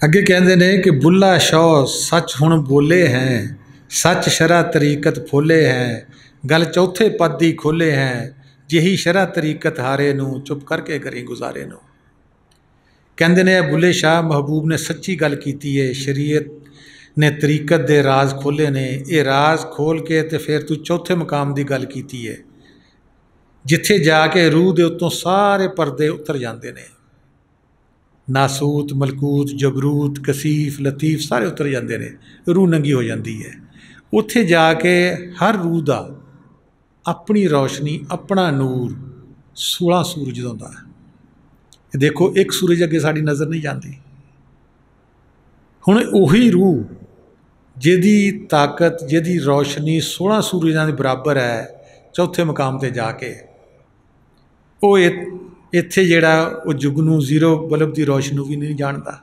अगे कहते ने कि बुल्ला शौ सच हुण बोले हैं, सच शरा तरीकत फोले हैं, गल चौथे पद दी खोले हैं, यही शरा तरीकत हारे नू चुप करके करी गुजारे नू। कहते ने बुल्ले शाह महबूब ने सच्ची गल की है, शरीयत ने तरीकत दे राज खोले ने, ये राज खोल के तो फिर तू चौथे मुकाम की गल की है, जिथे जाके रूह के उत्तों सारे परदे उतर जाते हैं, नासूत मलकूत जबरूत कसीफ लतीफ सारे उतर जाते हैं, रूह नंगी हो जाती है। उत्थे जाके हर रूह का अपनी रोशनी अपना नूर 16 सूरज होता है। देखो एक सूरज अगे साड़ी नज़र नहीं जाती, हुण उही रूह जिहदी ताकत जिहदी रोशनी 16 सूरजां दे बराबर है, चौथे मुकाम ते जाके वो इत्थे जिहड़ा वो जुगनू जीरो बल्ब की रोशनी भी नहीं जानता।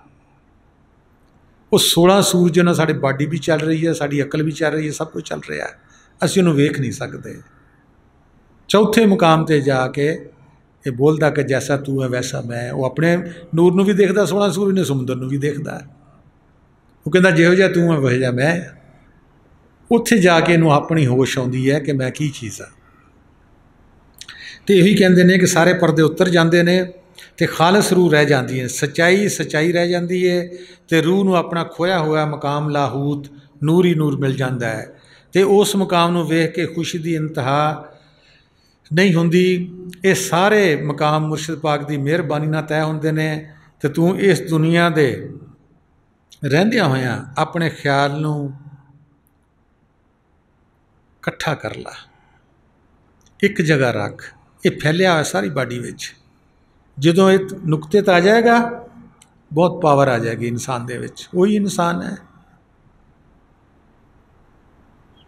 वो 16 सूरज नाल साडी बॉडी भी चल रही है, साडी अकल भी चल रही है, सब कुछ चल रहा है, असीं उहनूं वेख नहीं सकते। चौथे मुकाम ते जाके ये बोलता कि जैसा तू है वैसा मैं, वो अपने नूर नूं भी देखदा, 16 सूरज ने समुंदर नूं भी देखदा, वो कहता जिहो जिहा तू है वहो जिहा मैं। उत्थे जाके इनू अपनी होश आउंदी है कि मैं की चीज़ हाँ। तो यही कहते हैं कि सारे परदे उतर जाते हैं तो खालस रूह रह जाती है, सच्चाई सच्चाई रह जाती है, तो रूह नूं अपना खोया हुआ मकाम लाहूत नूर ही नूर मिल जाता है। तो उस मुकाम नूं वेख के खुशी की इंतहा नहीं होंदी। ये सारे मकाम मुर्शद पाक की मेहरबानी नाल तय होंदे ने। तो तू इस दुनिया दे रहंदिया होया अपने ख्याल नूं इकट्ठा कर ला, एक जगह रख, ये फैलिया हुआ सारी बॉडी विच, जदों ये नुकते ते आ जाएगा बहुत पावर आ जाएगी इंसान दे विच, वही इंसान है।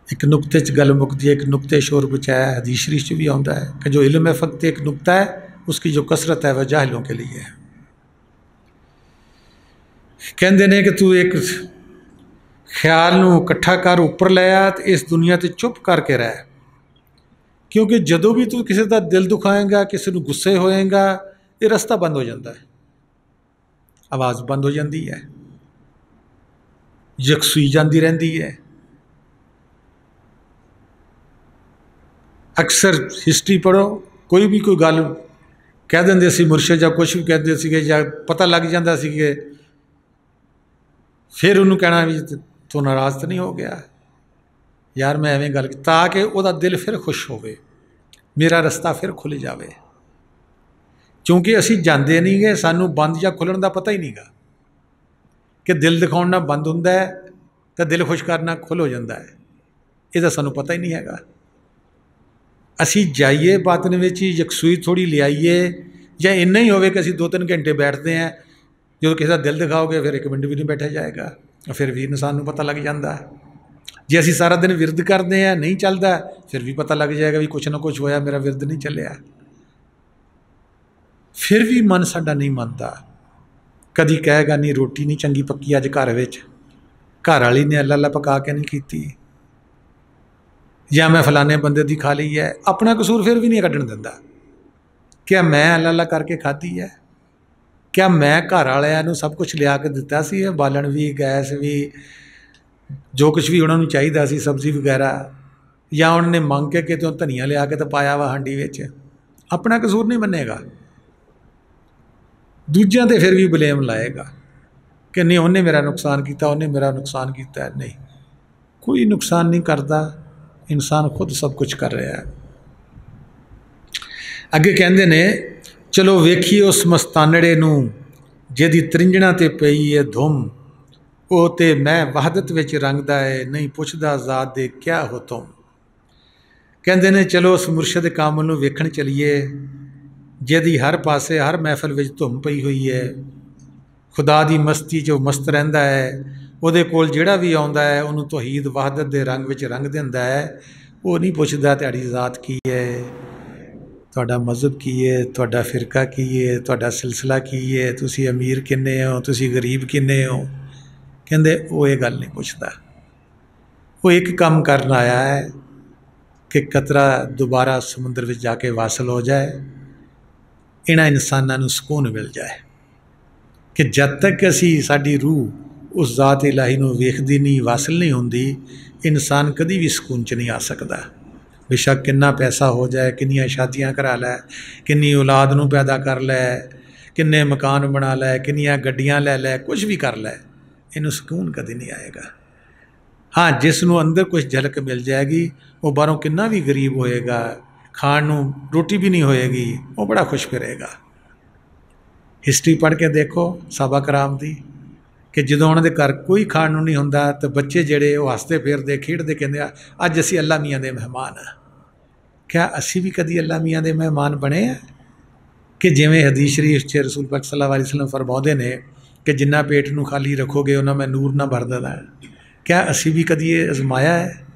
एक नुकते च गल मुकती है, एक नुकते शोर बचाया, हदीस शरीफ च भी आता है कि जो इल्म है फ़क़त एक नुकता है, उसकी जो कसरत है वह जाहिलों के लिए है। कहते हैं कि तू एक ख्याल नूं इकट्ठा कर, उपर लै आ, ते इस दुनिया ते चुप करके रह, क्योंकि जदों भी तू किसी का दिल दुखाएगा, किसी को गुस्से होएगा, ये रास्ता बंद हो जाता है, आवाज़ बंद हो जाती है, यकसुई जाती रहती है। अक्सर हिस्टरी पढ़ो, कोई भी कोई गल कह देंगे सी मुर्शद, या कुछ भी कहते थे, या पता लग जाता सी कि फिर उन्होंने कहना भी तू नाराज़ तो नहीं हो गया यार, मैं एवें गल, ताकि वह दिल फिर खुश होवे, मेरा रास्ता फिर खुल जाए। क्योंकि असी जाते नहीं गए, सानू बंद या खुलण का पता ही नहीं गा कि दिल दिखाना बंद होंदा है तो दिल खुश करना खुल हो जाता है, यह सानू पता ही नहीं हैगा। असी जाइए बातन में यकसुई थोड़ी लियाइए, या इन्ना ही होवे कि असी 2-3 घंटे बैठते हैं, जो किसी का दिल दिखाओगे फिर 1 मिनट भी नहीं बैठा जाएगा, फिर भी इंसान को पता लग जाता है। जे असी सारा दिन विरद करते हैं नहीं चलता, फिर भी पता लग जाएगा भी कुछ ना कुछ होया, मेरा विरद नहीं चलिया, फिर भी मन साडा नहीं मनता। कदी कहेगा नहीं रोटी नहीं चंगी पक्की अज घर विच, घर वाली ने अल्लाह अल्लाह पका के नहीं की, या मैं फलाने बंदे की खा ली है, अपना कसूर फिर भी नहीं कड्ढण दिंदा। क्या मैं अल्लाह अल्लाह करके खाधी है? क्या मैं घर वालियां नूं सब कुछ लिया के दिता सी, बालन भी गैस भी जो कुछ भी उन्होंने चाहिए सी, सब्जी वगैरह, या उन्होंने मंग के कितों धनिया लिया के तो पाया वा हांडी विच, अपना कसूर नहीं मनेगा, दूजियां ते फिर भी बलेम लाएगा कि नहीं उन्हें मेरा नुकसान किया, उन्हें मेरा नुकसान किया। नहीं, कोई नुकसान नहीं करता, इंसान खुद सब कुछ कर रहा है। अगे कहते ने चलो वेखिए उस मस्तानड़े नूं जिहदी त्रिंजणा ते पई है धुम, वो ते मैं वहदत विच रंगदा है, नहीं पुछदा ज़ात दे क्या हो तुम। कहते ने चलो उस मुर्शद कामिल नूं वेखण चलीए ਜਿਹਦੀ ਹਰ ਪਾਸੇ ਹਰ ਮਹਿਫਲ ਵਿੱਚ ਧੁੰਮ ਪਈ ਹੋਈ ਹੈ, ਖੁਦਾ ਦੀ ਮਸਤੀ 'ਚ ਉਹ ਮਸਤ ਰਹਿੰਦਾ ਹੈ। ਉਹਦੇ ਕੋਲ ਜਿਹੜਾ ਵੀ ਆਉਂਦਾ ਹੈ ਉਹਨੂੰ ਤੌਹੀਦ ਵਹਦਤ ਦੇ ਰੰਗ ਵਿੱਚ ਰੰਗ ਦਿੰਦਾ ਹੈ। ਉਹ ਨਹੀਂ ਪੁੱਛਦਾ ਤੁਹਾਡੀ ਜ਼ਾਤ ਕੀ ਹੈ, ਤੁਹਾਡਾ ਮਜ਼ਹਬ ਕੀ ਹੈ, ਤੁਹਾਡਾ ਫਿਰਕਾ ਕੀ ਹੈ, ਤੁਹਾਡਾ ਸਿਲਸਿਲਾ ਕੀ ਹੈ, ਤੁਸੀਂ ਅਮੀਰ ਕਿੰਨੇ ਹੋ, ਤੁਸੀਂ ਗਰੀਬ ਕਿੰਨੇ ਹੋ। ਕਹਿੰਦੇ ਉਹ ਇਹ ਗੱਲ ਨਹੀਂ ਪੁੱਛਦਾ। ਉਹ ਇੱਕ ਕੰਮ ਕਰਨ ਆਇਆ ਹੈ ਕਿ ਕਤਰਾ ਦੁਬਾਰਾ ਸਮੁੰਦਰ ਵਿੱਚ ਜਾ ਕੇ ਵਾਸਲ ਹੋ ਜਾਏ, ਇਹਨਾਂ ਇਨਸਾਨਾਂ ਨੂੰ ਸਕੂਨ ਮਿਲ ਜਾਏ ਕਿ ਜਦ ਤੱਕ ਅਸੀਂ ਸਾਡੀ ਰੂਹ ਉਸ ਜ਼ਾਤ ਇਲਾਹੀ ਨੂੰ ਵੇਖਦੀ ਨਹੀਂ, ਵਾਸਲ ਨਹੀਂ ਹੁੰਦੀ, ਇਨਸਾਨ ਕਦੀ ਵੀ ਸਕੂਨ 'ਚ ਨਹੀਂ ਆ ਸਕਦਾ। ਬੇਸ਼ੱਕ ਕਿੰਨਾ ਪੈਸਾ ਹੋ ਜਾਏ, ਕਿੰਨੀਆਂ ਸ਼ਾਦੀਆਂ ਕਰਾ ਲੈ, ਕਿੰਨੀ ਔਲਾਦ ਨੂੰ ਪੈਦਾ ਕਰ ਲੈ, ਕਿੰਨੇ ਮਕਾਨ ਬਣਾ ਲੈ, ਕਿੰਨੀਆਂ ਗੱਡੀਆਂ ਲੈ ਲੈ, ਕੁਝ ਵੀ ਕਰ ਲੈ, ਇਹਨੂੰ ਸਕੂਨ ਕਦੇ ਨਹੀਂ ਆਏਗਾ। ਹਾਂ, ਜਿਸ ਨੂੰ ਅੰਦਰ ਕੁਝ ਝਲਕ ਮਿਲ ਜਾਏਗੀ, ਉਹ ਬਾਹਰੋਂ ਕਿੰਨਾ ਵੀ ਗਰੀਬ ਹੋਏਗਾ, ਖਾਣ ਨੂੰ ਰੋਟੀ ਵੀ ਨਹੀਂ ਹੋਏਗੀ, ਉਹ ਬੜਾ ਖੁਸ਼ ਫਿਰੇਗਾ। ਹਿਸਟਰੀ ਪੜ੍ਹ ਕੇ ਦੇਖੋ ਸਾਹਬਾ ਕਰਾਮ ਦੀ, ਕਿ ਜਦੋਂ ਉਹਨਾਂ ਦੇ ਘਰ ਕੋਈ ਖਾਣ ਨੂੰ ਨਹੀਂ ਹੁੰਦਾ ਤਾਂ ਬੱਚੇ ਜਿਹੜੇ ਉਹ ਹੱਸਦੇ ਫਿਰਦੇ ਖੇਡਦੇ ਕਹਿੰਦੇ ਆ ਅੱਜ ਅਸੀਂ ਅੱਲਾ ਮੀਆਂ ਦੇ ਮਹਿਮਾਨ ਹਾਂ। ਕਿਆ ਅਸੀਂ ਵੀ ਕਦੀ ਅੱਲਾ ਮੀਆਂ ਦੇ ਮਹਿਮਾਨ ਬਣੇ ਆ? ਕਿ ਜਿਵੇਂ ਹਦੀਸ ਸ਼ਰੀਫ 'ਚ ਰਸੂਲ ਪਾਕ ਸੱਲੱਲਾਹੁ ਅਲੈਹਿ ਵਸੱਲਮ ਫਰਮਾਉਂਦੇ ਨੇ ਕਿ ਜਿੰਨਾ ਪੇਟ ਨੂੰ ਖਾਲੀ ਰੱਖੋਗੇ ਉਹਨਾਂ ਮੈਂ ਨੂਰ ਨਾ ਭਰ ਦੇਣਾ। ਕਿਆ ਅਸੀਂ ਵੀ ਕਦੀ ਇਹ ਅਜ਼ਮਾਇਆ ਹੈ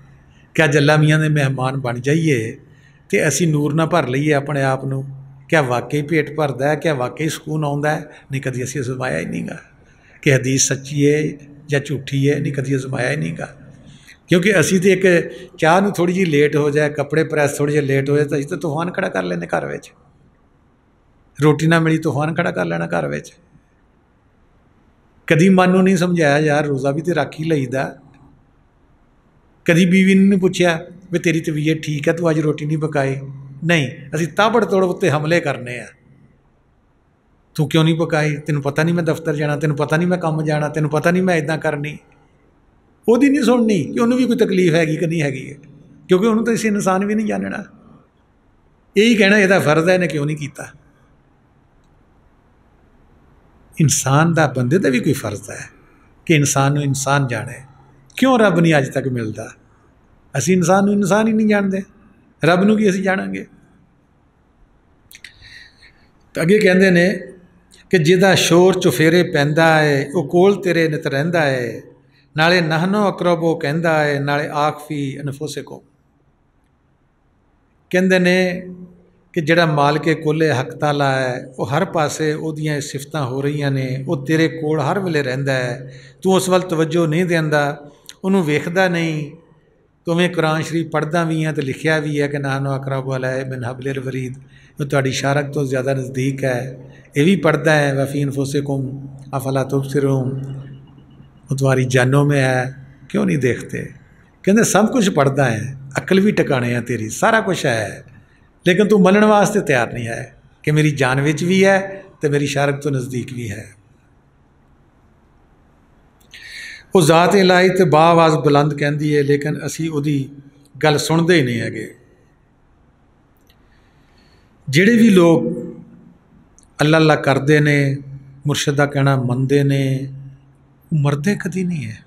ਕਿ ਅੱਜ ਅੱਲਾ ਮੀਆਂ ਦੇ ਮਹਿਮਾਨ ਬਣ ਜਾਈਏ ਅਤੇ ਅਸੀਂ ਨੂਰ ਨਾ ਭਰ ਲਈਏ ਆਪਣੇ ਆਪ ਨੂੰ? ਕਿਆ ਵਾਕਈ ਪੇਟ ਭਰਦਾ ਹੈ? ਕਿਆ ਵਾਕਈ ਸਕੂਨ ਆਉਂਦਾ ਹੈ? ਨਹੀਂ, ਕਦੀ ਅਸੀਂ ਅਜ਼ਮਾਇਆ ਹੀ ਨਹੀਂਗਾ ਕਿ ਹਦੀਸ ਸੱਚੀ ਹੈ ਜਾਂ ਝੂਠੀ ਹੈ, ਨਹੀਂ ਕਦੀ ਅਜ਼ਮਾਇਆ ਹੀ ਨਹੀਂਗਾ। ਕਿਉਂਕਿ ਅਸੀਂ ਤਾਂ ਇੱਕ ਚਾਹ ਨੂੰ ਥੋੜ੍ਹੀ ਜਿਹੀ ਲੇਟ ਹੋ ਜਾਏ, ਕੱਪੜੇ ਪ੍ਰੈਸ ਥੋੜ੍ਹੇ ਜਿਹੇ ਲੇਟ ਹੋ ਜਾਏ ਤਾਂ ਅਸੀਂ ਤਾਂ ਤੂਫਾਨ ਖੜਾ ਕਰ ਲੈਂਦੇ ਘਰ ਵਿੱਚ। ਰੋਟੀ ਨਾ ਮਿਲੀ ਤੂਫਾਨ ਖੜਾ ਕਰ ਲੈਣਾ ਘਰ ਵਿੱਚ। ਕਦੀ ਮਨ ਨੂੰ ਨਹੀਂ ਸਮਝਾਇਆ ਯਾਰ ਰੋਜ਼ਾ ਵੀ ਤਾਂ ਰੱਖ ਹੀ ਲਈਦਾ। ਕਦੀ ਬੀਵੀ ਨੇ ਨਹੀਂ ਪੁੱਛਿਆ ਵੀ ਤੇਰੀ ਤਬੀਅਤ ਠੀਕ ਹੈ, ਤੂੰ ਅੱਜ ਰੋਟੀ ਨਹੀਂ ਪਕਾਈ? ਨਹੀਂ, ਅਸੀਂ ਤਾਬੜ ਤੋੜ ਉੱਤੇ ਹਮਲੇ ਕਰਨੇ ਆ। ਤੂੰ ਕਿਉਂ ਨਹੀਂ ਪਕਾਈ? ਤੈਨੂੰ ਪਤਾ ਨਹੀਂ ਮੈਂ ਦਫ਼ਤਰ ਜਾਣਾ, ਤੈਨੂੰ ਪਤਾ ਨਹੀਂ ਮੈਂ ਕੰਮ ਜਾਣਾ, ਤੈਨੂੰ ਪਤਾ ਨਹੀਂ ਮੈਂ ਇੱਦਾਂ ਕਰਨੀ। ਉਹਦੀ ਨਹੀਂ ਸੁਣਨੀ ਕਿ ਉਹਨੂੰ ਵੀ ਕੋਈ ਤਕਲੀਫ ਹੈਗੀ ਕਿ ਨਹੀਂ ਹੈਗੀ ਹੈ, ਕਿਉਂਕਿ ਉਹਨੂੰ ਤਾਂ ਅਸੀਂ ਇਨਸਾਨ ਵੀ ਨਹੀਂ ਜਾਣਨਾ। ਇਹੀ ਕਹਿਣਾ ਇਹਦਾ ਫਰਜ਼ ਹੈ, ਇਹਨੇ ਕਿਉਂ ਨਹੀਂ ਕੀਤਾ। ਇਨਸਾਨ ਦਾ, ਬੰਦੇ ਦਾ ਵੀ ਕੋਈ ਫਰਜ਼ ਹੈ ਕਿ ਇਨਸਾਨ ਨੂੰ ਇਨਸਾਨ ਜਾਣੇ। ਕਿਉਂ ਰੱਬ ਨਹੀਂ ਅੱਜ ਤੱਕ ਮਿਲਦਾ? ਅਸੀਂ ਇਨਸਾਨ ਨੂੰ ਇਨਸਾਨ ਹੀ ਨਹੀਂ ਜਾਣਦੇ, ਰੱਬ ਨੂੰ ਕੀ ਅਸੀਂ ਜਾਣਾਂਗੇ। ਤਾਂ ਅੱਗੇ ਕਹਿੰਦੇ ਨੇ ਕਿ ਜਿਹਦਾ ਸ਼ੋਰ ਚੁਫੇਰੇ ਪੈਂਦਾ ਹੈ ਉਹ ਕੋਲ ਤੇਰੇ ਨਿਤ ਰਹਿੰਦਾ ਹੈ, ਨਾਲੇ ਨਹਨੋ ਅਕਰਬ ਉਹ ਕਹਿੰਦਾ ਹੈ, ਨਾਲੇ ਆਖਫੀ ਅਨਫੁਸਿਕੁਮ। ਕਹਿੰਦੇ ਨੇ ਕਿ ਜਿਹੜਾ ਮਾਲਕੇ ਕੁੱਲ ਹੱਕ ਤਾਲਾ ਹੈ ਉਹ ਹਰ ਪਾਸੇ ਉਹਦੀਆਂ ਸਿਫਤਾਂ ਹੋ ਰਹੀਆਂ ਨੇ, ਉਹ ਤੇਰੇ ਕੋਲ ਹਰ ਵੇਲੇ ਰਹਿੰਦਾ ਹੈ। ਤੂੰ ਉਸ ਵੱਲ ਤਵੱਜੋ ਨਹੀਂ ਦਿੰਦਾ, ਉਹਨੂੰ ਵੇਖਦਾ ਨਹੀਂ। ਤੁਵੇਂ ਕੁਰਾਨ ਸ਼ਰੀਫ ਪੜ੍ਹਦਾ ਵੀ ਹੈ ਅਤੇ ਲਿਖਿਆ ਵੀ ਹੈ ਕਿ ਨਹਨੋ ਅਕਰਬ ਅਲੈਹ ਮਿਨ ਹਬਲਿਲ ਵਰੀਦ, ਉਹ ਤੁਹਾਡੀ ਸ਼ਾਰਕ ਤੋਂ ਜ਼ਿਆਦਾ ਨਜ਼ਦੀਕ ਹੈ। ਇਹ ਵੀ ਪੜ੍ਹਦਾ ਹੈ ਵਫੀ ਅਨਫੁਸਿकुम अफला तुबसिरून, वो तुम्हारी जानों में है क्यों नहीं देखते। कहते सब कुछ पढ़ता है, अकल भी टिकाने है तेरी, सारा कुछ है, लेकिन तू मनण वास्ते तैयार नहीं है कि मेरी जान विच भी है तो मेरी शारक तो नज़दीक भी है। वो ज़ात इलाही तो बाआवाज़ बुलंद कहती है, लेकिन असी उहदी गल सुनते ही नहीं है। जिहड़े भी लोग अल्लाह अल्लाह करते ने, मुर्शद का कहना मनते ने, मरते कदी नहीं है।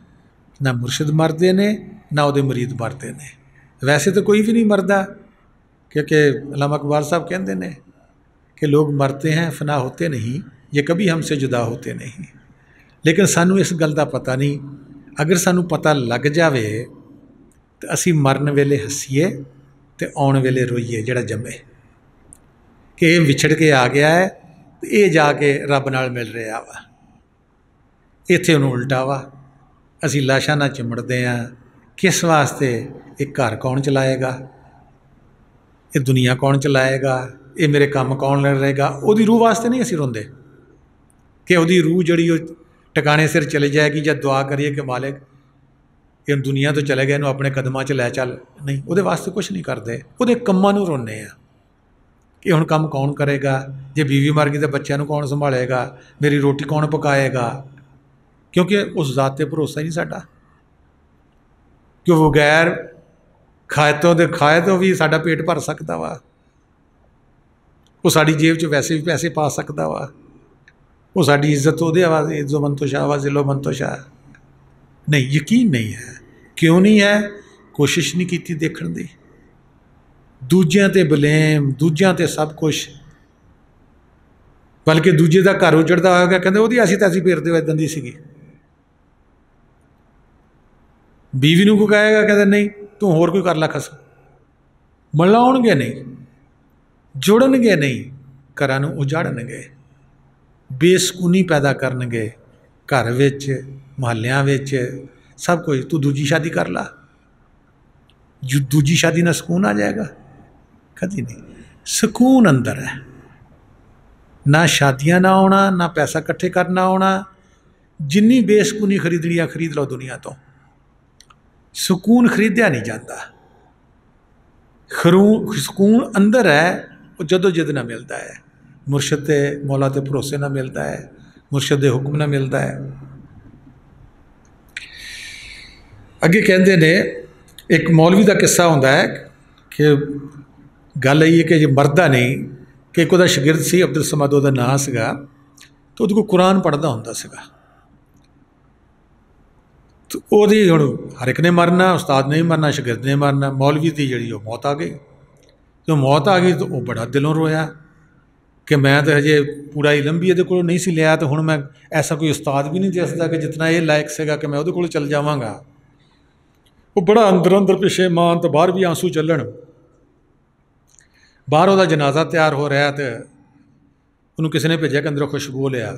ना मुर्शद मरते ने, ना उहदे मुरीद मरते ने। वैसे तो कोई भी नहीं मरदा, क्योंकि अल्लामा इकबाल साहब कहते हैं कि लोग मरते हैं फना होते नहीं, ये कभी हमसे जुदा होते नहीं। लेकिन सानू इस गल का पता नहीं। अगर सानू पता लग जाए तो असी मरन वेले हसीए तो आउण वेले रोईए जिहड़ा जमे कि ये विछड़ के आ गया है तो ये जाके रब नाल मिल रहा वा। इत्थे उहनूं उल्टा वा, असी लाशां नाल चिमड़दे हां। किस वास्ते? एक घर कौन चलाएगा, ये दुनिया कौन चलाएगा, ये मेरे काम कौन लड़ेगा। उहदी रूह वास्ते नहीं असी रोंदे कि उहदी रूह जिहड़ी वो टिकाने सिर चली जाएगी, या दुआ करिए कि मालिक ये दुनिया तो चले गए, इन्हूं अपने कदमां च लै चल। नहीं, उहदे वास्ते कुछ नहीं करते, उहदे कम्मां नूं रोने आ कि हुण काम कौन करेगा, जे बीवी मर गई तो बच्चों कौन संभालेगा, मेरी रोटी कौन पकाएगा। क्योंकि उस ज़ात पर भरोसा ही नहीं साडा, कि वो बगैर खाए तो भी साडा पेट भर सकता वा, वो साडी जेब च वैसे भी पैसे पा सकता वा, वो साडी इज्जत उहदे वा, इज्जो मन तो शाह वा जिलो मन तो शाह। नहीं, यकीन नहीं है। क्यों नहीं है? कोशिश नहीं की देखण दी। दूजियां ते बलेम, दूजियां ते सब कुछ, बल्कि दूजे का घर उजड़ता होगा, कहते वो ऐसी तैसी फेरते हुए इदां दी सीगी। बीवी नूं कोई कहेगा, कहते नहीं तू होर कोई कर ला खस। मिलाउणगे नहीं, जुड़नगे नहीं, घरां नूं उजाड़नगे, बेसकूनी पैदा करनगे घर विच मुहल्लियां विच सब कुछ। तू दूजी शादी कर ला, दूजी शादी ना सकून आ जाएगा? कभी नहीं। सकून अंदर है, ना शादियां ना आना, ना पैसा इकट्ठे करना आना। जिन्नी बेसकूनी खरीदनी है खरीद लो दुनिया तो, सुकून खरीदया नहीं जाता। सुकून अंदर है, वो जदोजहद ना मिलता है, मुर्शद के मौला के भरोसे ना मिलता है, मुर्शद के हुक्म ना मिलता है। अगे कहते ने एक मौलवी का किस्सा होंदा है कि गल यही है कि जो मरदा नहीं कि एक उहदा शागिर्द सी, अब्दुल समद उहदा नाम सीगा, तो उहदे कोल कुरान पढ़दा हुंदा सीगा। तो ओहदी हुण हर एक ने मरना, उस्ताद ने भी मरना, शागिर्द ने मरना। मौलवी की जिहड़ी वो मौत आ गई। तो मौत आ गई तो वह बड़ा दिलों रोया कि मैं तो हजे पूरा इलम भी ये कोलों नहीं सी लिया, तो हुण मैं ऐसा कोई उस्ताद भी नहीं दिसदा कि जितना ये लायक सीगा कि मैं उहदे कोल चल जावांगा। वो बड़ा अंदर अंदर पेशेमान, तो बाहर भी आंसू चलन। बाहर वह जनाजा तैयार हो रहा, तो उन्होंने किसी ने भेजा कि अंदरों खुशबू लिया।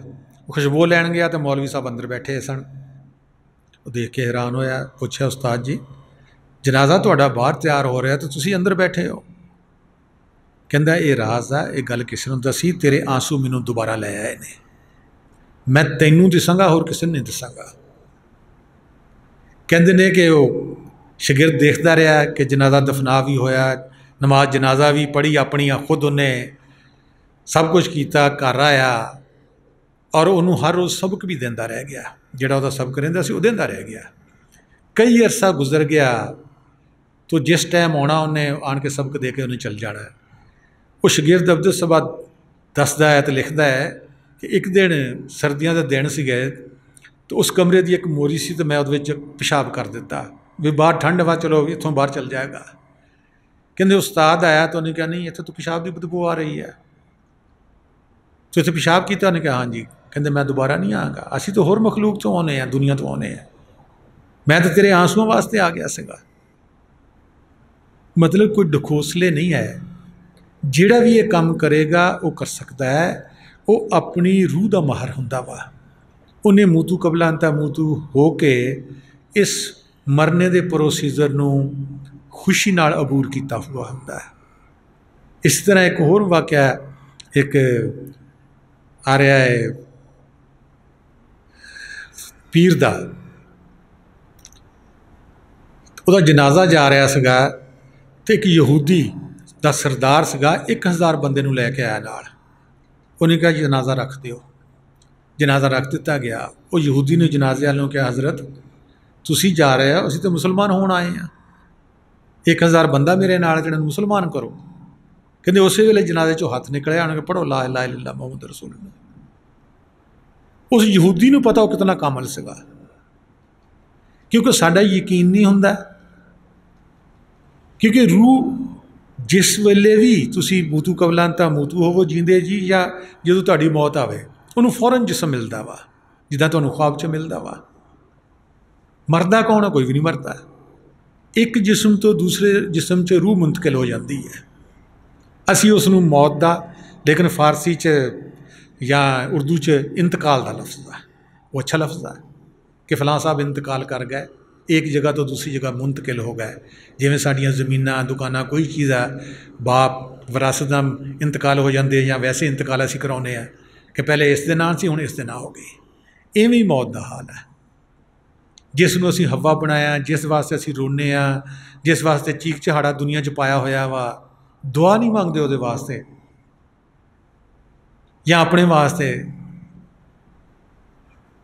खुशबू लैन गया तो मौलवी साहब अंदर बैठे सन। वो देख के हैरान होया, पूछा उस्ताद जी जनाजा तुहाडा बाहर तैयार हो रहा तो तुसीं अंदर बैठे हो? कहंदा ये राज आ, ये गल किसी ने दसी, तेरे आंसू मैनू दोबारा लै आए ने, मैं तैनू दसांगा होर किसी नहीं दसांगा। कहंदे ने कि वो शागिर्द देखता रहा कि जनाजा दफना भी होया, नमाज जनाजा भी पढ़ी, अपनी खुद उन्हें सब कुछ किया, घर आया और उन्होंने हर रोज़ सबक भी देंदा रह गया। जिहड़ा उहदा सबक रहिंदा सी वो देंदा रह गया। कई अरसा गुजर गया, तो जिस टाइम आना उन्हें आन के सबक दे के उन्हें चल जाना है। वो शागिर्द अब्दुल समद दसदा है तो लिखता है कि एक दिन सर्दियों के दिन सीगे, तो उस कमरे की एक मोरी सी, तो मैं उहदे पेशाब कर दिता भी बाहर ठंड वा, चलो इत्थों बाहर चल जाएगा। कहते उस्ताद आया तो उन्हें कहा नहीं इत्थे तो पेशाब की बदबू आ रही है, तो इत्थे पेशाब किया? उन्हें कहा हाँ जी। कहते मैं दोबारा नहीं आऊँगा, असी तो होर मखलूक तो आने हैं, दुनिया तो आने हैं, मैं तो तेरे आंसुओं वास्ते आ गया सीगा। मतलब कोई ढकोसले नहीं है, जिहड़ा भी ये काम करेगा वो कर सकता है। वो अपनी रूह का माहर हुंदा वा, उन्हें मूतू कबला अंता मूतू हो के इस मरने के प्रोसीजर नूं खुशी नाल अबूर किया हुआ हुंदा है। इस तरह एक होर वाक़या एक आ रहा है पीर दा, उहदा जनाजा जा रहा सीगा, तो एक यहूदी दा सरदार सीगा 1000 बंदे नूं लैके आया नाल। उन्हें कहा जनाजा रख दिओ, जनाजा रख दिता गया। वो यहूदी ने जनाजे वालों कहा हज़रत तुसी जा रहे हो, असीं तो मुसलमान होण आए हैं, 1000 बंदा मेरे नाल जिहड़ा मुसलमान करो। कहते उस वेले जनाजे चों हथ निकलिया, उन्होंने पढ़ो ला इलाहा इल्लल्लाह मुहम्मद रसूलुल्लाह। उस यहूदी नूं पता वो कितना कामल सीगा, क्योंकि साडा यकीन नहीं हुंदा, क्योंकि रूह जिस वेले भी तुसी मूतू कबलांता मूतू होवो जींदे जी, या जदों तुहाडी मौत आवे उन्होंने फौरन जिसम मिलता वा, जिद्दां तुहानूं ख्वाब च मिलता वा। मरदा कौन है? कोई भी नहीं मरता। एक जिसम तो दूसरे जिसम च रूह मुंतकिल हो जाती है। असी उसनूं मौत दा, लेकिन फारसी च या उर्दू च इंतकाल का लफ्ज़ है, वो अच्छा लफ्ज़ है कि फलां साहब इंतकाल कर गए, एक जगह तो दूसरी जगह मुंतकिल हो गए। जिवें साडियां ज़मीनां दुकानां कोई चीज़ है, बाप विरासत दा इंतकाल हो जाते, या वैसे इंतकाल असीं कराउने आ कि पहले इस दे नाम सी हुण इस दे नाम हो गई। इवें मौत का हाल है। जिसनूं असीं हवा बनाया, जिस वास्ते असीं रोने आ, जिस वास्ते चीख चहाड़ा दुनिया च पाया होया वा, दुआ नहीं मंगदे उहदे वास्ते या अपने वास्ते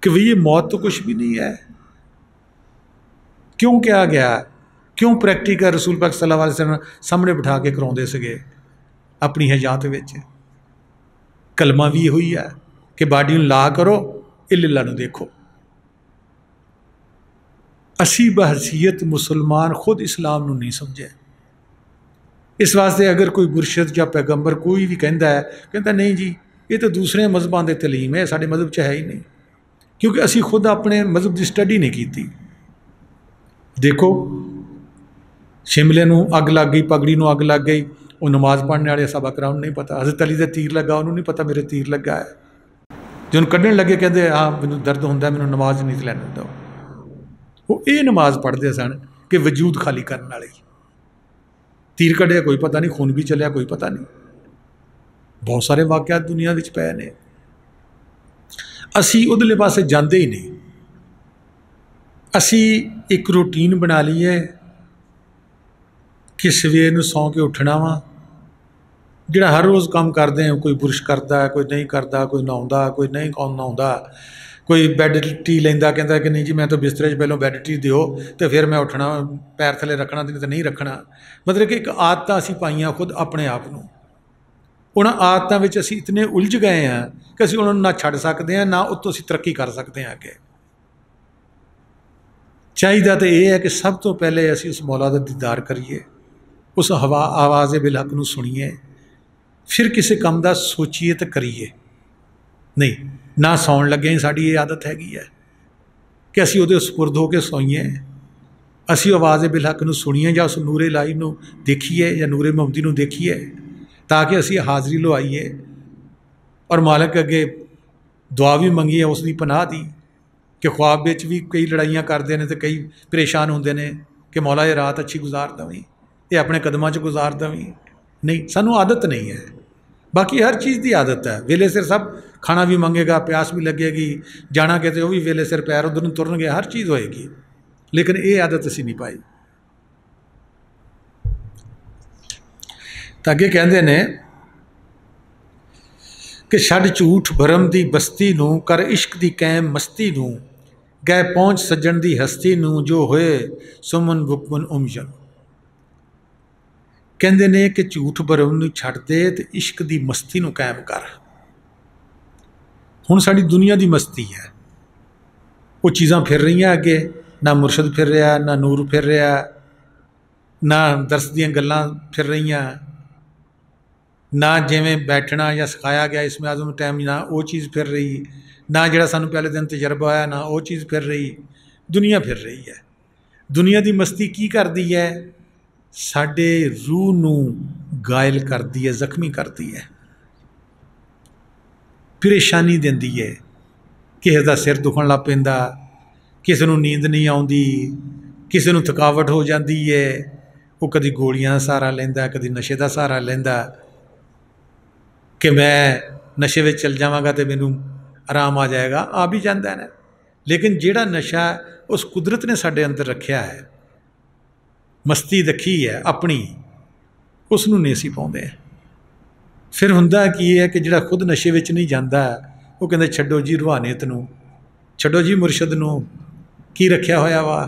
कि भई ये मौत तो कुछ भी नहीं है। क्यों किया गया? क्यों प्रैक्टिकल रसूल पाक सल्लल्लाहु अलैहि वसल्लम सामने बिठा के कराउंदे सीगे अपनी हयात विच? कलमा भी यही है कि बाडी नूं ला करो, इल्ला नूं देखो। असी बहसीयत मुसलमान खुद इस्लाम नूं नहीं समझे। इस वास्ते अगर कोई मुर्शद या पैगंबर कोई भी कहता है, कहता नहीं जी ये तो दूसरे मजहबों के तलीम है, साढ़े मजहब च है ही नहीं, क्योंकि असी खुद अपने मजहब की स्टडी नहीं की। देखो शिमले नूं अग लग गई, पगड़ी नूं अग लग गई, वो नमाज पढ़ने वाले सभा कराउन नहीं पता, हज़रत अली दे तीर लगा उन्होंने नहीं पता मेरे तीर लगा है, जो उन्हें कढ़न लगे कहते हाँ मैनूं दर्द होंदा, मैनूं नमाज नहीं लैन दो। वो ये नमाज पढ़ते सन कि वजूद खाली करने वाली, तीर कढ़िया कोई पता नहीं, खून भी चलिया कोई पता नहीं, बहुत सारे वाक़यात दुनिया विच पए ने। असी उधरले पासे जाते ही नहीं, असी एक रूटीन बना ली है कि सवेर नूं सौ के उठना वा, जिहड़ा हर रोज़ काम करते हैं, कोई बुरश करता है, कोई नहीं करता, कोई नहाउंदा, कोई नहीं नहाउंदा, कोई बैड टी लेंदा, कहता कि नहीं जी मैं तो बिस्तरे च पहलों बैड टी दिओ तो फिर मैं उठना, पैर थले रखना तो नहीं रखना। मतलब कि एक आदत असी पाइयां खुद अपने आप नूं, उन्हां आदतों में असी इतने उलझ गए हैं कि असी उन्होंने ना छड्ड सकते हैं, ना उत्तों असी तरक्की कर सकते हैं अगे। चाहिदा तो यह है कि सब तो पहले असी उस मौला दा दीदार करिए, उस आवाज़ बिलहक नूं सुनिए, फिर किसी काम का सोचिए तो करिए। नहीं ना सौन लगे साड़ी ये आदत हैगी है कि असी उहदे सुपुर्द होकर सोईए, असी आवाज़ बिलहक नूं सुनीए, या उस नूरे इलाही नूं देखिए, या नूरे मुहम्मदी नूं देखिए, ताकि असी हाज़री लवाइए और मालिक अगे दुआ भी मंगीए उसकी पनाह दी, कि ख्वाब विच भी कई लड़ाइयाँ करते हैं तो कई परेशान होंदे ने कि मौला ये रात अच्छी गुजार दवीं, ये अपने कदमां च गुजार दवीं। नहीं सानू आदत नहीं है, बाकी हर चीज़ की आदत है, वेले सिर सब खाना भी मंगेगा, प्यास भी लगेगी, जाना कहते वो भी वेले सिर पैर उधर तुरन गए, हर चीज़ होएगी, लेकिन ये आदत असी नहीं पाई। तो अगे कहते ने कि छड्ड झूठ भरम की बस्ती नूं, कर इश्क की कैम मस्ती नूं, गए पहुँच सज्जन की हस्ती नूं, जो होए सुमन बुकमन उमजन। कहते ने कि झूठ भरम नूं छड्ड दे ते इश्क की मस्ती नूं कायम कर। हुण साडी दुनिया की मस्ती है, वो चीज़ां फिर रही अगे, ना मुरशद फिर रहा, ना नूर फिर रहा, ना दरस दियां गल्लां फिर रही, ना जिवें बैठना या सिखाया गया इसमें आज़म टाइम, ना वो चीज़ फिर रही, ना जिहड़ा सानूं पहले दिन तजर्बा आया ना वो चीज़ फिर रही, दुनिया फिर रही है। दुनिया की मस्ती की करती है, साडे रूह नूं गायल करती है, जख्मी करती है, परेशानी देंदी है, किसी का सिर दुखन लग पैंदा, किसी नूं नींद नहीं आउंदी, किसी नूं थकावट हो जाती है, वो कभी गोलियां का सहारा लैंदा, कभी नशे का सहारा लैंदा कि मैं नशे में चल जावांगा तो मैनू आराम आ जाएगा, आ भी जाता है। लेकिन जिहड़ा नशा उस कुदरत ने साडे अंदर रखिया है, मस्ती रखी है अपनी, उसनूं नहीं असीं पाउंदे। फिर हुंदा की है कि जिहड़ा खुद नशे विच नहीं जाता, वो कहंदे छड्डो जी रूहानियत नूं, छड्डो जी मुरशद नूं, की रखिया होया वा,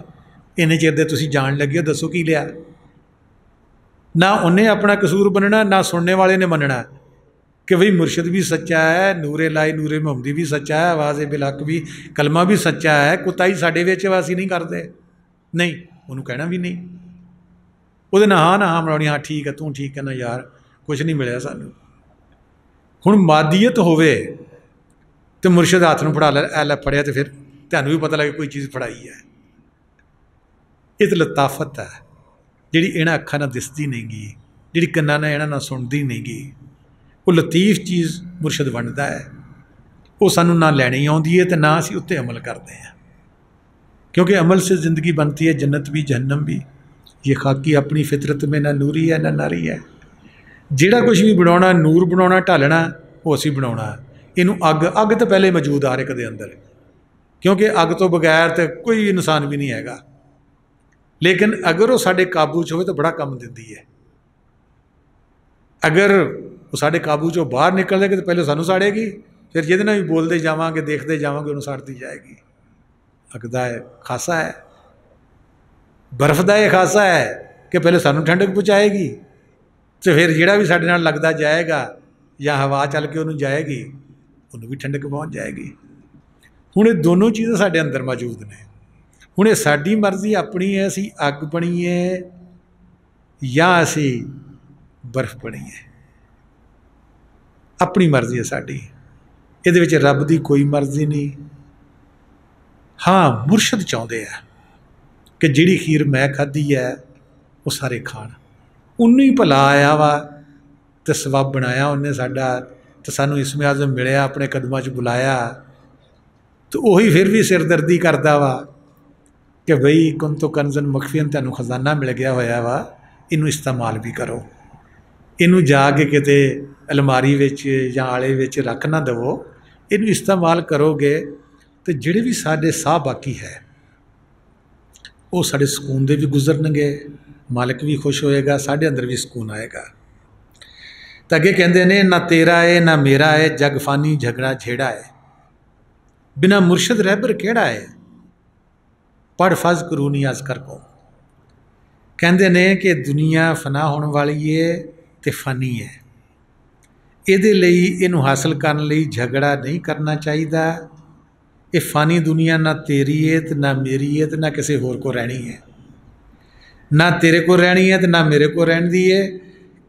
इन्ने चिर दे तुसीं जाण लगे हो, दसो की लिया। ना उन्हें अपना कसूर बनना, ना सुनने वाले ने मनना कि भाई मुरशद भी सच्चा है, नूरे लाई नूरे मुहम्मदी भी सच्चा है, आवाज़ बिलहक भी कलमा भी सच्चा है, कुताई साडे विच असीं नहीं करते। नहीं उन्होंने कहना भी नहीं, वो ना हाँ मनानी, हाँ ठीक है तू ठीक है ना यार, कुछ नहीं मिले सानू। हुण मादियत होवे तो मुरशद हाथ में फड़ा लै फड़िया, तो फिर तुहानूं भी पता लगे कोई चीज़ फड़ाई है। ये तो लताफत है जिहड़ी इन्हां अखां नाल दिसदी नहीं गी, जिहड़ी कन्नां नाल इन्हां नाल सुणदी नहीं गी। वो लतीफ चीज़ मुरशद वंडदा है, वो सानू ना लैनी आउंदी है तो ना असीं उत्ते अमल करते हैं, क्योंकि अमल से ज़िंदगी बनती है, जन्नत भी जहन्नम भी। ये खाकी अपनी फितरत में ना नूरी है ना नारी है। जिहड़ा कुछ भी बनाउणा, नूर बनाउणा, ढालना, वो असीं बनाउणा। इनू अग तो पहले मौजूद हर एक दे अंदर, क्योंकि अग तो बगैर तो कोई इंसान भी नहीं हैगा। लेकिन अगर वो साडे काबू च होवे तो बड़ा काम दिंदी है। अगर वो साडे काबू चों बाहर निकल जाएगी तो पहले सानू साड़ेगी, फिर जिहदे नाल भी बोलते जावांगे देखते जावांगे उन्होंने साड़ती जाएगी। अग दा खासा है, बर्फ का यह खासा है कि पहले सानू ठंडक पहुँचाएगी, तो फिर जिहड़ा भी साडे नाल लगदा जाएगा या हवा चल के उन्होंने जाएगी, उन्होंने भी ठंडक पहुँच जाएगी। हुण ये दोनों चीज़ें साडे अंदर मौजूद ने। हुण ये साडी मर्जी अपनी है, असीं अग बणीए या असीं बर्फ बणीए। अपनी मर्जी है साड़ी, ਇਹਦੇ ਵਿੱਚ ਰੱਬ ਦੀ कोई मर्जी नहीं। हाँ मुरशद चाਹੁੰਦੇ ਆ कि ਜਿਹੜੀ खीर मैं खाधी है वो सारे खाण, ਉਹਨੂੰ ही भला आया वा तो सवब बनाया उन्हें साडा, तो सानू इसमें आज़म मिलिया, अपने कदमां 'ਚ बुलाया, तो वही फिर भी सिरदर्दी करता वा कि बई कुन तो कंजन मखफियन, तैनू खजाना मिल गया होया वा, इनू इस्तेमाल भी करो, इनू जाके किते अलमारी विच या आले विच रख ना दवो, इनू इस्तेमाल करोगे तो जिहड़े भी साडे साह बाकी है वो साडे सुकून दे भी गुजरनगे, मालिक भी खुश होएगा, साडे अंदर भी सुकून आएगा। तो अगे कहते ने ना तेरा है ना मेरा है, जग फानी झगड़ा छेड़ा है, बिना मुर्शद रहबर केड़ा है, पढ़ फज करूनी अज कर को। कहते ने कि दुनिया फना होने वाली है तो फनी है, ਇਹਦੇ ਲਈ ਇਹਨੂੰ हासिल करने ਲਈ झगड़ा नहीं करना चाहिए। ये फानी दुनिया ना तेरी है तो ना मेरी है तो ना किसी होर को रहनी है, ना तेरे को रहनी है तो ना मेरे को रहनी है।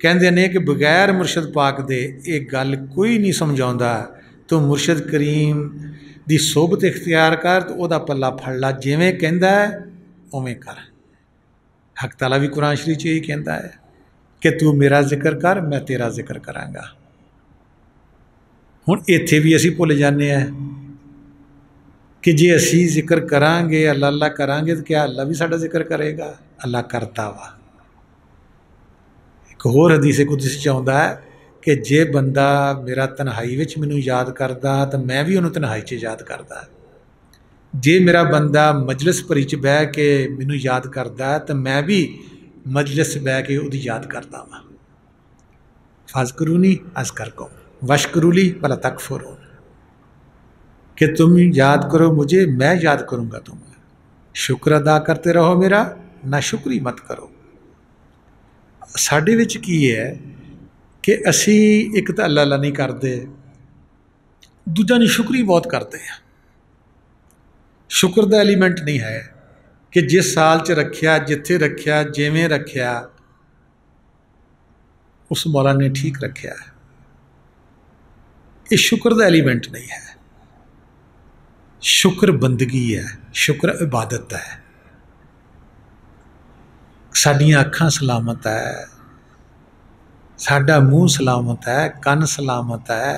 कहते ने कि बगैर मुर्शद पाक दे ये गल कोई नहीं समझाता, तो मुर्शद करीम दी सोबत इख्तियार कर, तो वह पल्ला फड़ ला, जिमें कहता है उवें कर। हक ताला भी कुरान शरीफ यही कहता है कि तू मेरा जिक्र कर, मैं तेरा जिक्र करांगा। हुण इत्थे भी असीं भुल जाने हैं कि जे असीं जिक्र करांगे, अल्लाह अल्लाह करांगे, तो क्या अल्लाह भी साडा जिक्र करेगा? अल्लाह करता वा। एक होर हदीस कुदसी च आउंदा है कि जे बंदा मेरा तन्हाई विच मैनूं याद करदा तो मैं भी उहनूं तन्हाई च याद करदा, जे मेरा बंदा मजलिस भरी च बह के मैनूं याद करदा तो मैं भी मजलिस बह के उहदी याद करदा वा। फज़कुरूनी अज़कुरकुम वशकुरूली वला तकफुरून, कि तुम याद करो मुझे, मैं याद करूँगा तुम्हें। शुक्र अदा करते रहो मेरा, ना शुक्री मत करो। साडे विच की है कि असी एक तो अल्लाह अल्लाह नहीं करते, दूजा नहीं शुक्री बहुत करते हैं। शुक्र का एलीमेंट नहीं है कि जिस साल च रखिया, जिथे रखिया, जिमें रखिया, उस मौला ने ठीक रखिया है, ये शुक्र का एलीमेंट नहीं है। शुक्र बंदगी है, शुक्र इबादत है। साडियां अखां सलामत है, साडा मूँह सलामत है, कन सलामत है,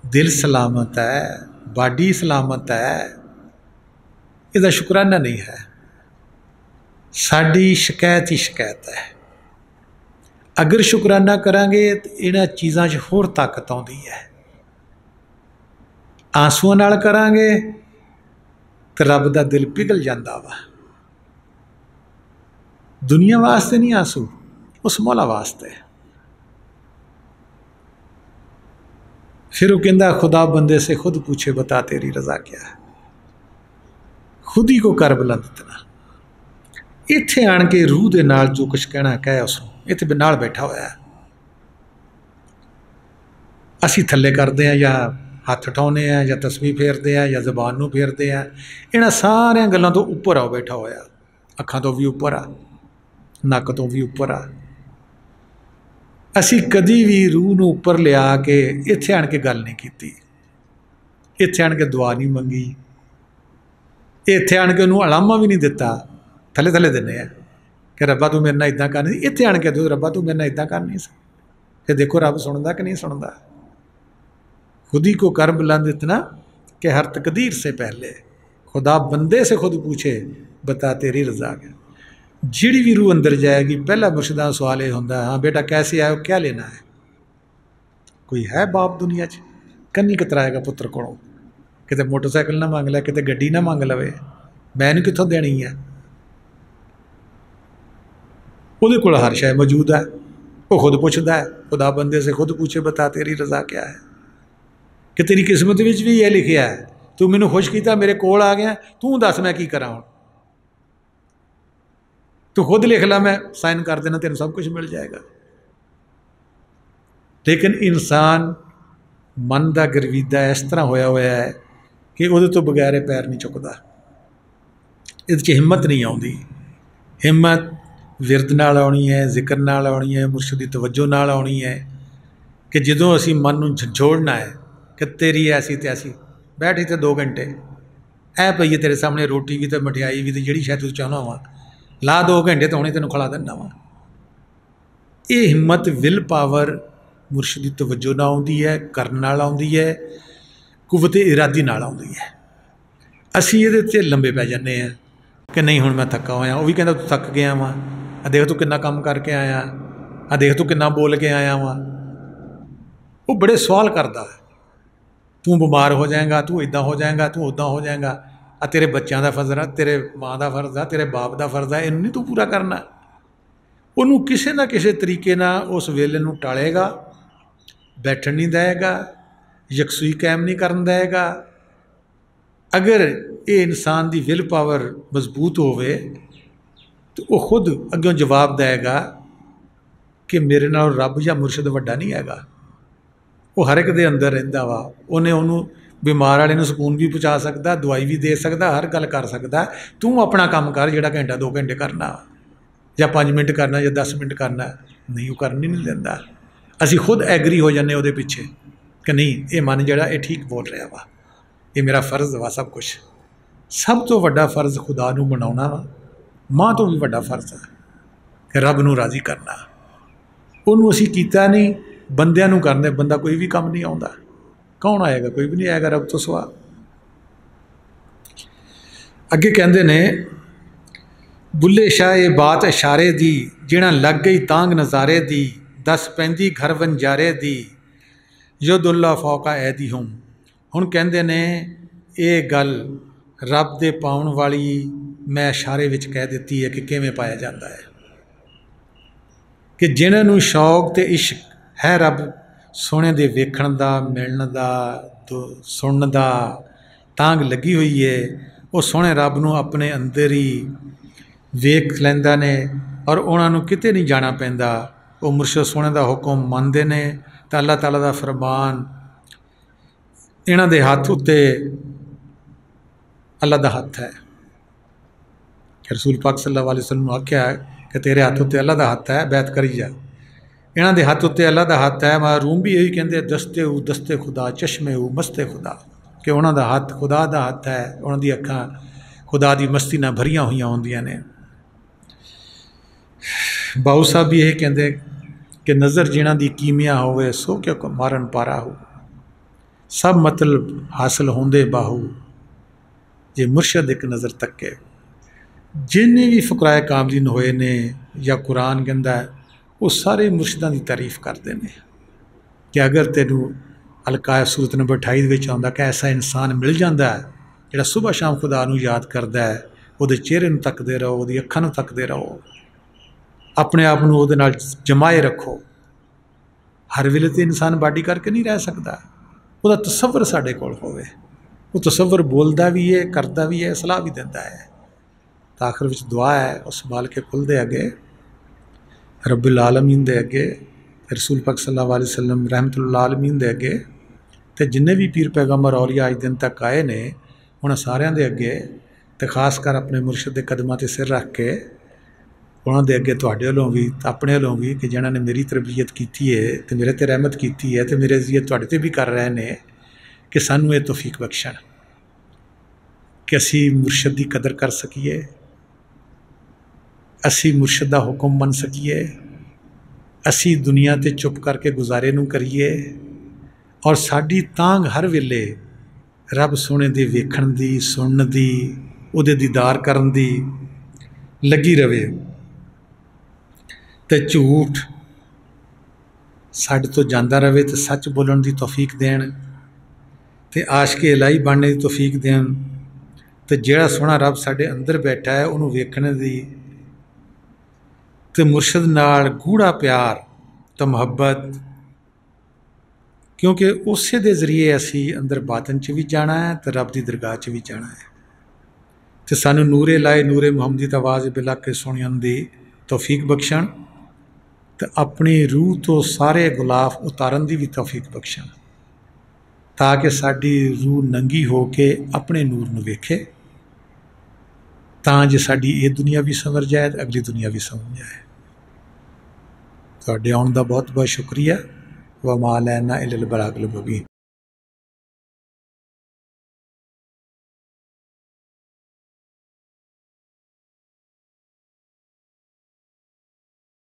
दिल सलामत है, बाडी सलामत है, इसदा शुकराना नहीं है। साडी शिकायत ही शिकायत है। अगर शुकराना करांगे तो इन्हां चीज़ां 'च होर ताकत आउंदी है। आंसूआं नाल करांगे तो रब दा दिल पिघल जांदा वा। दुनिया वास्ते नहीं आंसू, उस मौला वास्ते। फिर वो कहता खुदा बंदे से खुद पूछे बता तेरी रज़ा क्या है, खुद ही को कर बुलंद इतना। इत्थे आण के रूह दे नाल जो कुछ कहना कह उसनूं, इत्थे नाल बैठा होया है। असीं थल्ले करदे हैं या हथ उठाने हैं या तस्बीह फेरते हैं या जबान नूं फेरते हैं, इन्हां सारियां गल्लां तो उपर आ बैठा होया, अखां तो भी उपर आ, नक तो भी उपर आ। असीं कदी भी रूह नूं उपर लिया के इत्थे आण के गल नहीं कीती, इत्थे आण के दुआ नहीं मंगी, इत्थे आण के उन्होंने अलामा भी नहीं दिता। थले थले दिने आ कि रब्बा तू मेरे नाल इदां कर नहीं, इत्थे आण के दो रब्बा तू मेरे नाल इदां कर नहीं। फिर देखो रब सुनदा कि नहीं सुनदा। खुद ही को कर बुलंद इतना कि हर तकदीर से पहले खुदा बंदे से खुद पूछे बता तेरी रज़ा क्या। जिहड़ी भी रूह अंदर जाएगी पहला मुर्शिदा सवाल ये होंदा, हाँ बेटा कैसे आए हो, क्या लेना है। कोई है बाप दुनिया च कन्नी कतराएगा पुत्र को, किते मोटरसाइकिल ना मंग लै, किते गड्डी ना मंग लवे, मैं नहीं कित्थों देनी है। उहदे कोल हर शै मौजूद है, वो खुद पुछदा है। खुदा बंदे से खुद पूछे बता तेरी रज़ा क्या है, कि तेरी किस्मत में भी यह लिखिया है, तू मैनू खुश किया, मेरे कोल आ गया, तू दस मैं की करा। तू खुद लिख ला, मैं साइन कर देना, तेन सब कुछ मिल जाएगा। लेकिन इंसान मन का गर्वीदा इस तरह होया होया है कि उहदे तो बगैर पैर नहीं चुकता, इहदे हिम्मत नहीं आउंदी। हिम्मत विरद नाल आउणी है, जिक्र नाल आउणी है, मुर्शिद दी तवज्जो नाल आउणी है कि जदों असी मन नूं झंझोड़ना है कि तेरी ऐसी तैसी, बैठ इत्थे 2 घंटे ऐ पईए तेरे सामने रोटी भी तो मठियाई भी तो जिहड़ी शायद तू चाहुंदा वा, ला 2 घंटे तो हुणे तैनूं खिला दिंदा वा। ये हिम्मत विल पावर मुर्शिद की तवज्जो नाल आउंदी है, करन नाल आउंदी है, कुव्वत इरादी नाल आउंदी है। असी इहदे ते लंबे पै जाने हैं कि नहीं हुण मैं थक्का होया, वो भी कहंदा तू थक गया वा, आ देख तू किन्ना काम करके आया, आ देख तू किन्ना बोल के आया वा। वो बड़े सवाल करता है, तू बीमार हो जाएगा, तू इदा हो जाएगा, तू उदा हो जाएगा, आ तेरे बच्चों का फर्ज है, तेरे माँ का फर्ज है, तेरे बाप का फर्ज है, इनू नहीं तू पूरा करना। उन्होंने किसी ना किसी तरीके ना उस वेले नूं टालेगा, बैठन नहीं देगा, यकसुई कायम नहीं करन देगा। अगर ये इंसान की विल पावर मजबूत होवे तो वह खुद अग्यों जवाब देगा कि मेरे नाल रब या मुर्शिद वड्डा नहीं हैगा। वो हर एक दे अंदर रहिंदा वा, उन्हें उन्होंने बीमार वाले नूं सुकून भी पहुँचा सकता, दवाई भी दे सकता, हर गल कर सकता। तू अपना काम कर जिहड़ा घंटा 2 घंटे करना, या 5 मिनट करना, या 10 मिनट करना, नहीं वो करनी नहीं देंदा। असी खुद एग्री हो जाने उहदे पिछे कि नहीं ये मन जिहड़ा ये ठीक बोल रहा वा, ये मेरा फर्ज वा। सब कुछ सब तो वड्डा फर्ज खुदा नूं मनाउणा वा, मां तो भी वड्डा फर्ज है कि रब नूं राज़ी करना। उन्होंने असी कीता नहीं, बंदियां नूं करने, बंदा कोई भी काम नहीं आउंदा। कौन आएगा? कोई भी नहीं आएगा रब तो सिवा। अगे कहंदे ने बुल्ले शाह ये बात इशारे दी, जिहड़ा लग गई तांग नज़ारे दी, दस पैंदी घर वंजारे दी, युदुल्ला फौका ऐदी हूँ। हुण कहंदे ने ये गल रब दे पाउण वाली मैं इशारे विच कह दित्ती है कि किवें पाया जाता है कि जिन्हां नूं शौक ते इश्क है रब सोहणे दे वेखण दा, मिलण दा, सुणन दा तांग लगी हुई है, वो सोहणे रब नूं अपने अंदर ही वेख लैंदा ने और उन्हां नूं किते नहीं जाना पैंदा। वो मुर्शिद सोहणे दा हुक्म मनदे ने ते अल्लाह ताला दा फरमान इन्हां दे हत्थ उत्ते अल्लाह दा हत्थ है। रसूल पाक सल्लल्लाहु अलैहि वसल्लम ने आख्या कि तेरे हत्थ उत्ते अल्लाह दा हत्थ है, बैत करी जा। इन्हां दे हत्थ उत्ते अल्लाह दा हत्थ है। मारूम भी यही कहते दस्ते खुदा चश्मे मस्ते खुदा, कि उन्हां दा हत्थ खुदा दा हत्थ है, उन्हां दी अखां खुदा दी मस्ती नाल भरियां होईयां होंदियां ने। बाऊ साहब भी यही कहते कि नज़र जिन्हां दी कीमिया होवे सो क्यों मारन पारा हो, सब मतलब हासिल होंदे बाहू, जे मुर्शद एक नज़र तके। जिन्हें भी फुकराए कामलीन होए ने या कुरान कहंदा है वो सारे मुर्शदां की तारीफ करते हैं कि अगर तेनू अलकाय सूरत नंबर 28 विच आउंदा कि ऐसा इंसान मिल जाता है जिहड़ा सुबह शाम खुदा नूं याद करता है, वो चेहरे नूं तकदे रहो, वो अखां नूं तकदे रहो, अपने आप नूं उहदे नाल जमाए रखो। हर वेले तो इंसान बाडी करके नहीं रह सकता, वह तसव्वुर साडे कोल होवे, वो तसव्वुर बोलता भी है, करता भी है, सलाह भी दिंदा है। तो आखिर विच दुआ है उस माल के कुल दे अगे, रब्बुल आलमीन दे अगे, रसूल पाक सल्लल्लाहु अलैहि वसल्लम रहमतुल आलमीन दे अगे, तो जिन्ने भी पीर पैगंबर औलिया अज दिन तक आए ने उन्होंने सारियां दे अगे, तो खास कर अपने मुर्शिद के कदमां ते सिर रख के उन्होंने दे अगे तुहाडे वल्लों भी अपने वल्लों भी कि जिन्हां ने मेरी तरबियत की है तो मेरे ते रहमत की है तो मेरे अज़ियत तुहाडे ते भी कर रहे हैं कि सानू ये तौफीक बख्शण कि असी मुर्शिद की कदर कर सकीए, असी मुर्शिद का हुक्म मन सकीए, असी दुनिया ते चुप करके गुजारे नूं करिए और साडी तांग हर वेले रब सोहणे दे वेखण दी, सुणन दी, उहदे दीदार करन दी लगी रवे। ते झूठ साडे तो जांदा रवे ते सच बोलण दी तौफीक देण ते आशिके इलाही बनने की तौफीक देण ते जिहड़ा सोहना रब साडे अंदर बैठा है उहनूं वेखण दी ते मुर्शिद नाल गूढ़ा प्यार तो मुहब्बत, क्योंकि उस दे जरिए असी अंदर बातन च भी जाना है तो रब की दरगाह च भी जाना है। तो सानू नूरे लाए नूरे मुहम्मदी दी आवाज़ बिला के सुणन दी तौफीक बख्शण तो अपनी रूह तो सारे गुलाफ उतारन की भी तौफीक बख्शण, ताकि साडी रूह नंगी हो के अपने नूर नूं वेखे, तां जे साडी ये दुनिया भी संवर जाए अगली दुनिया भी संवर जाए। तुहाडे आउण दा बहुत बहुत शुक्रिया। व मा अलैना इल्लल बलागुल मुबीन।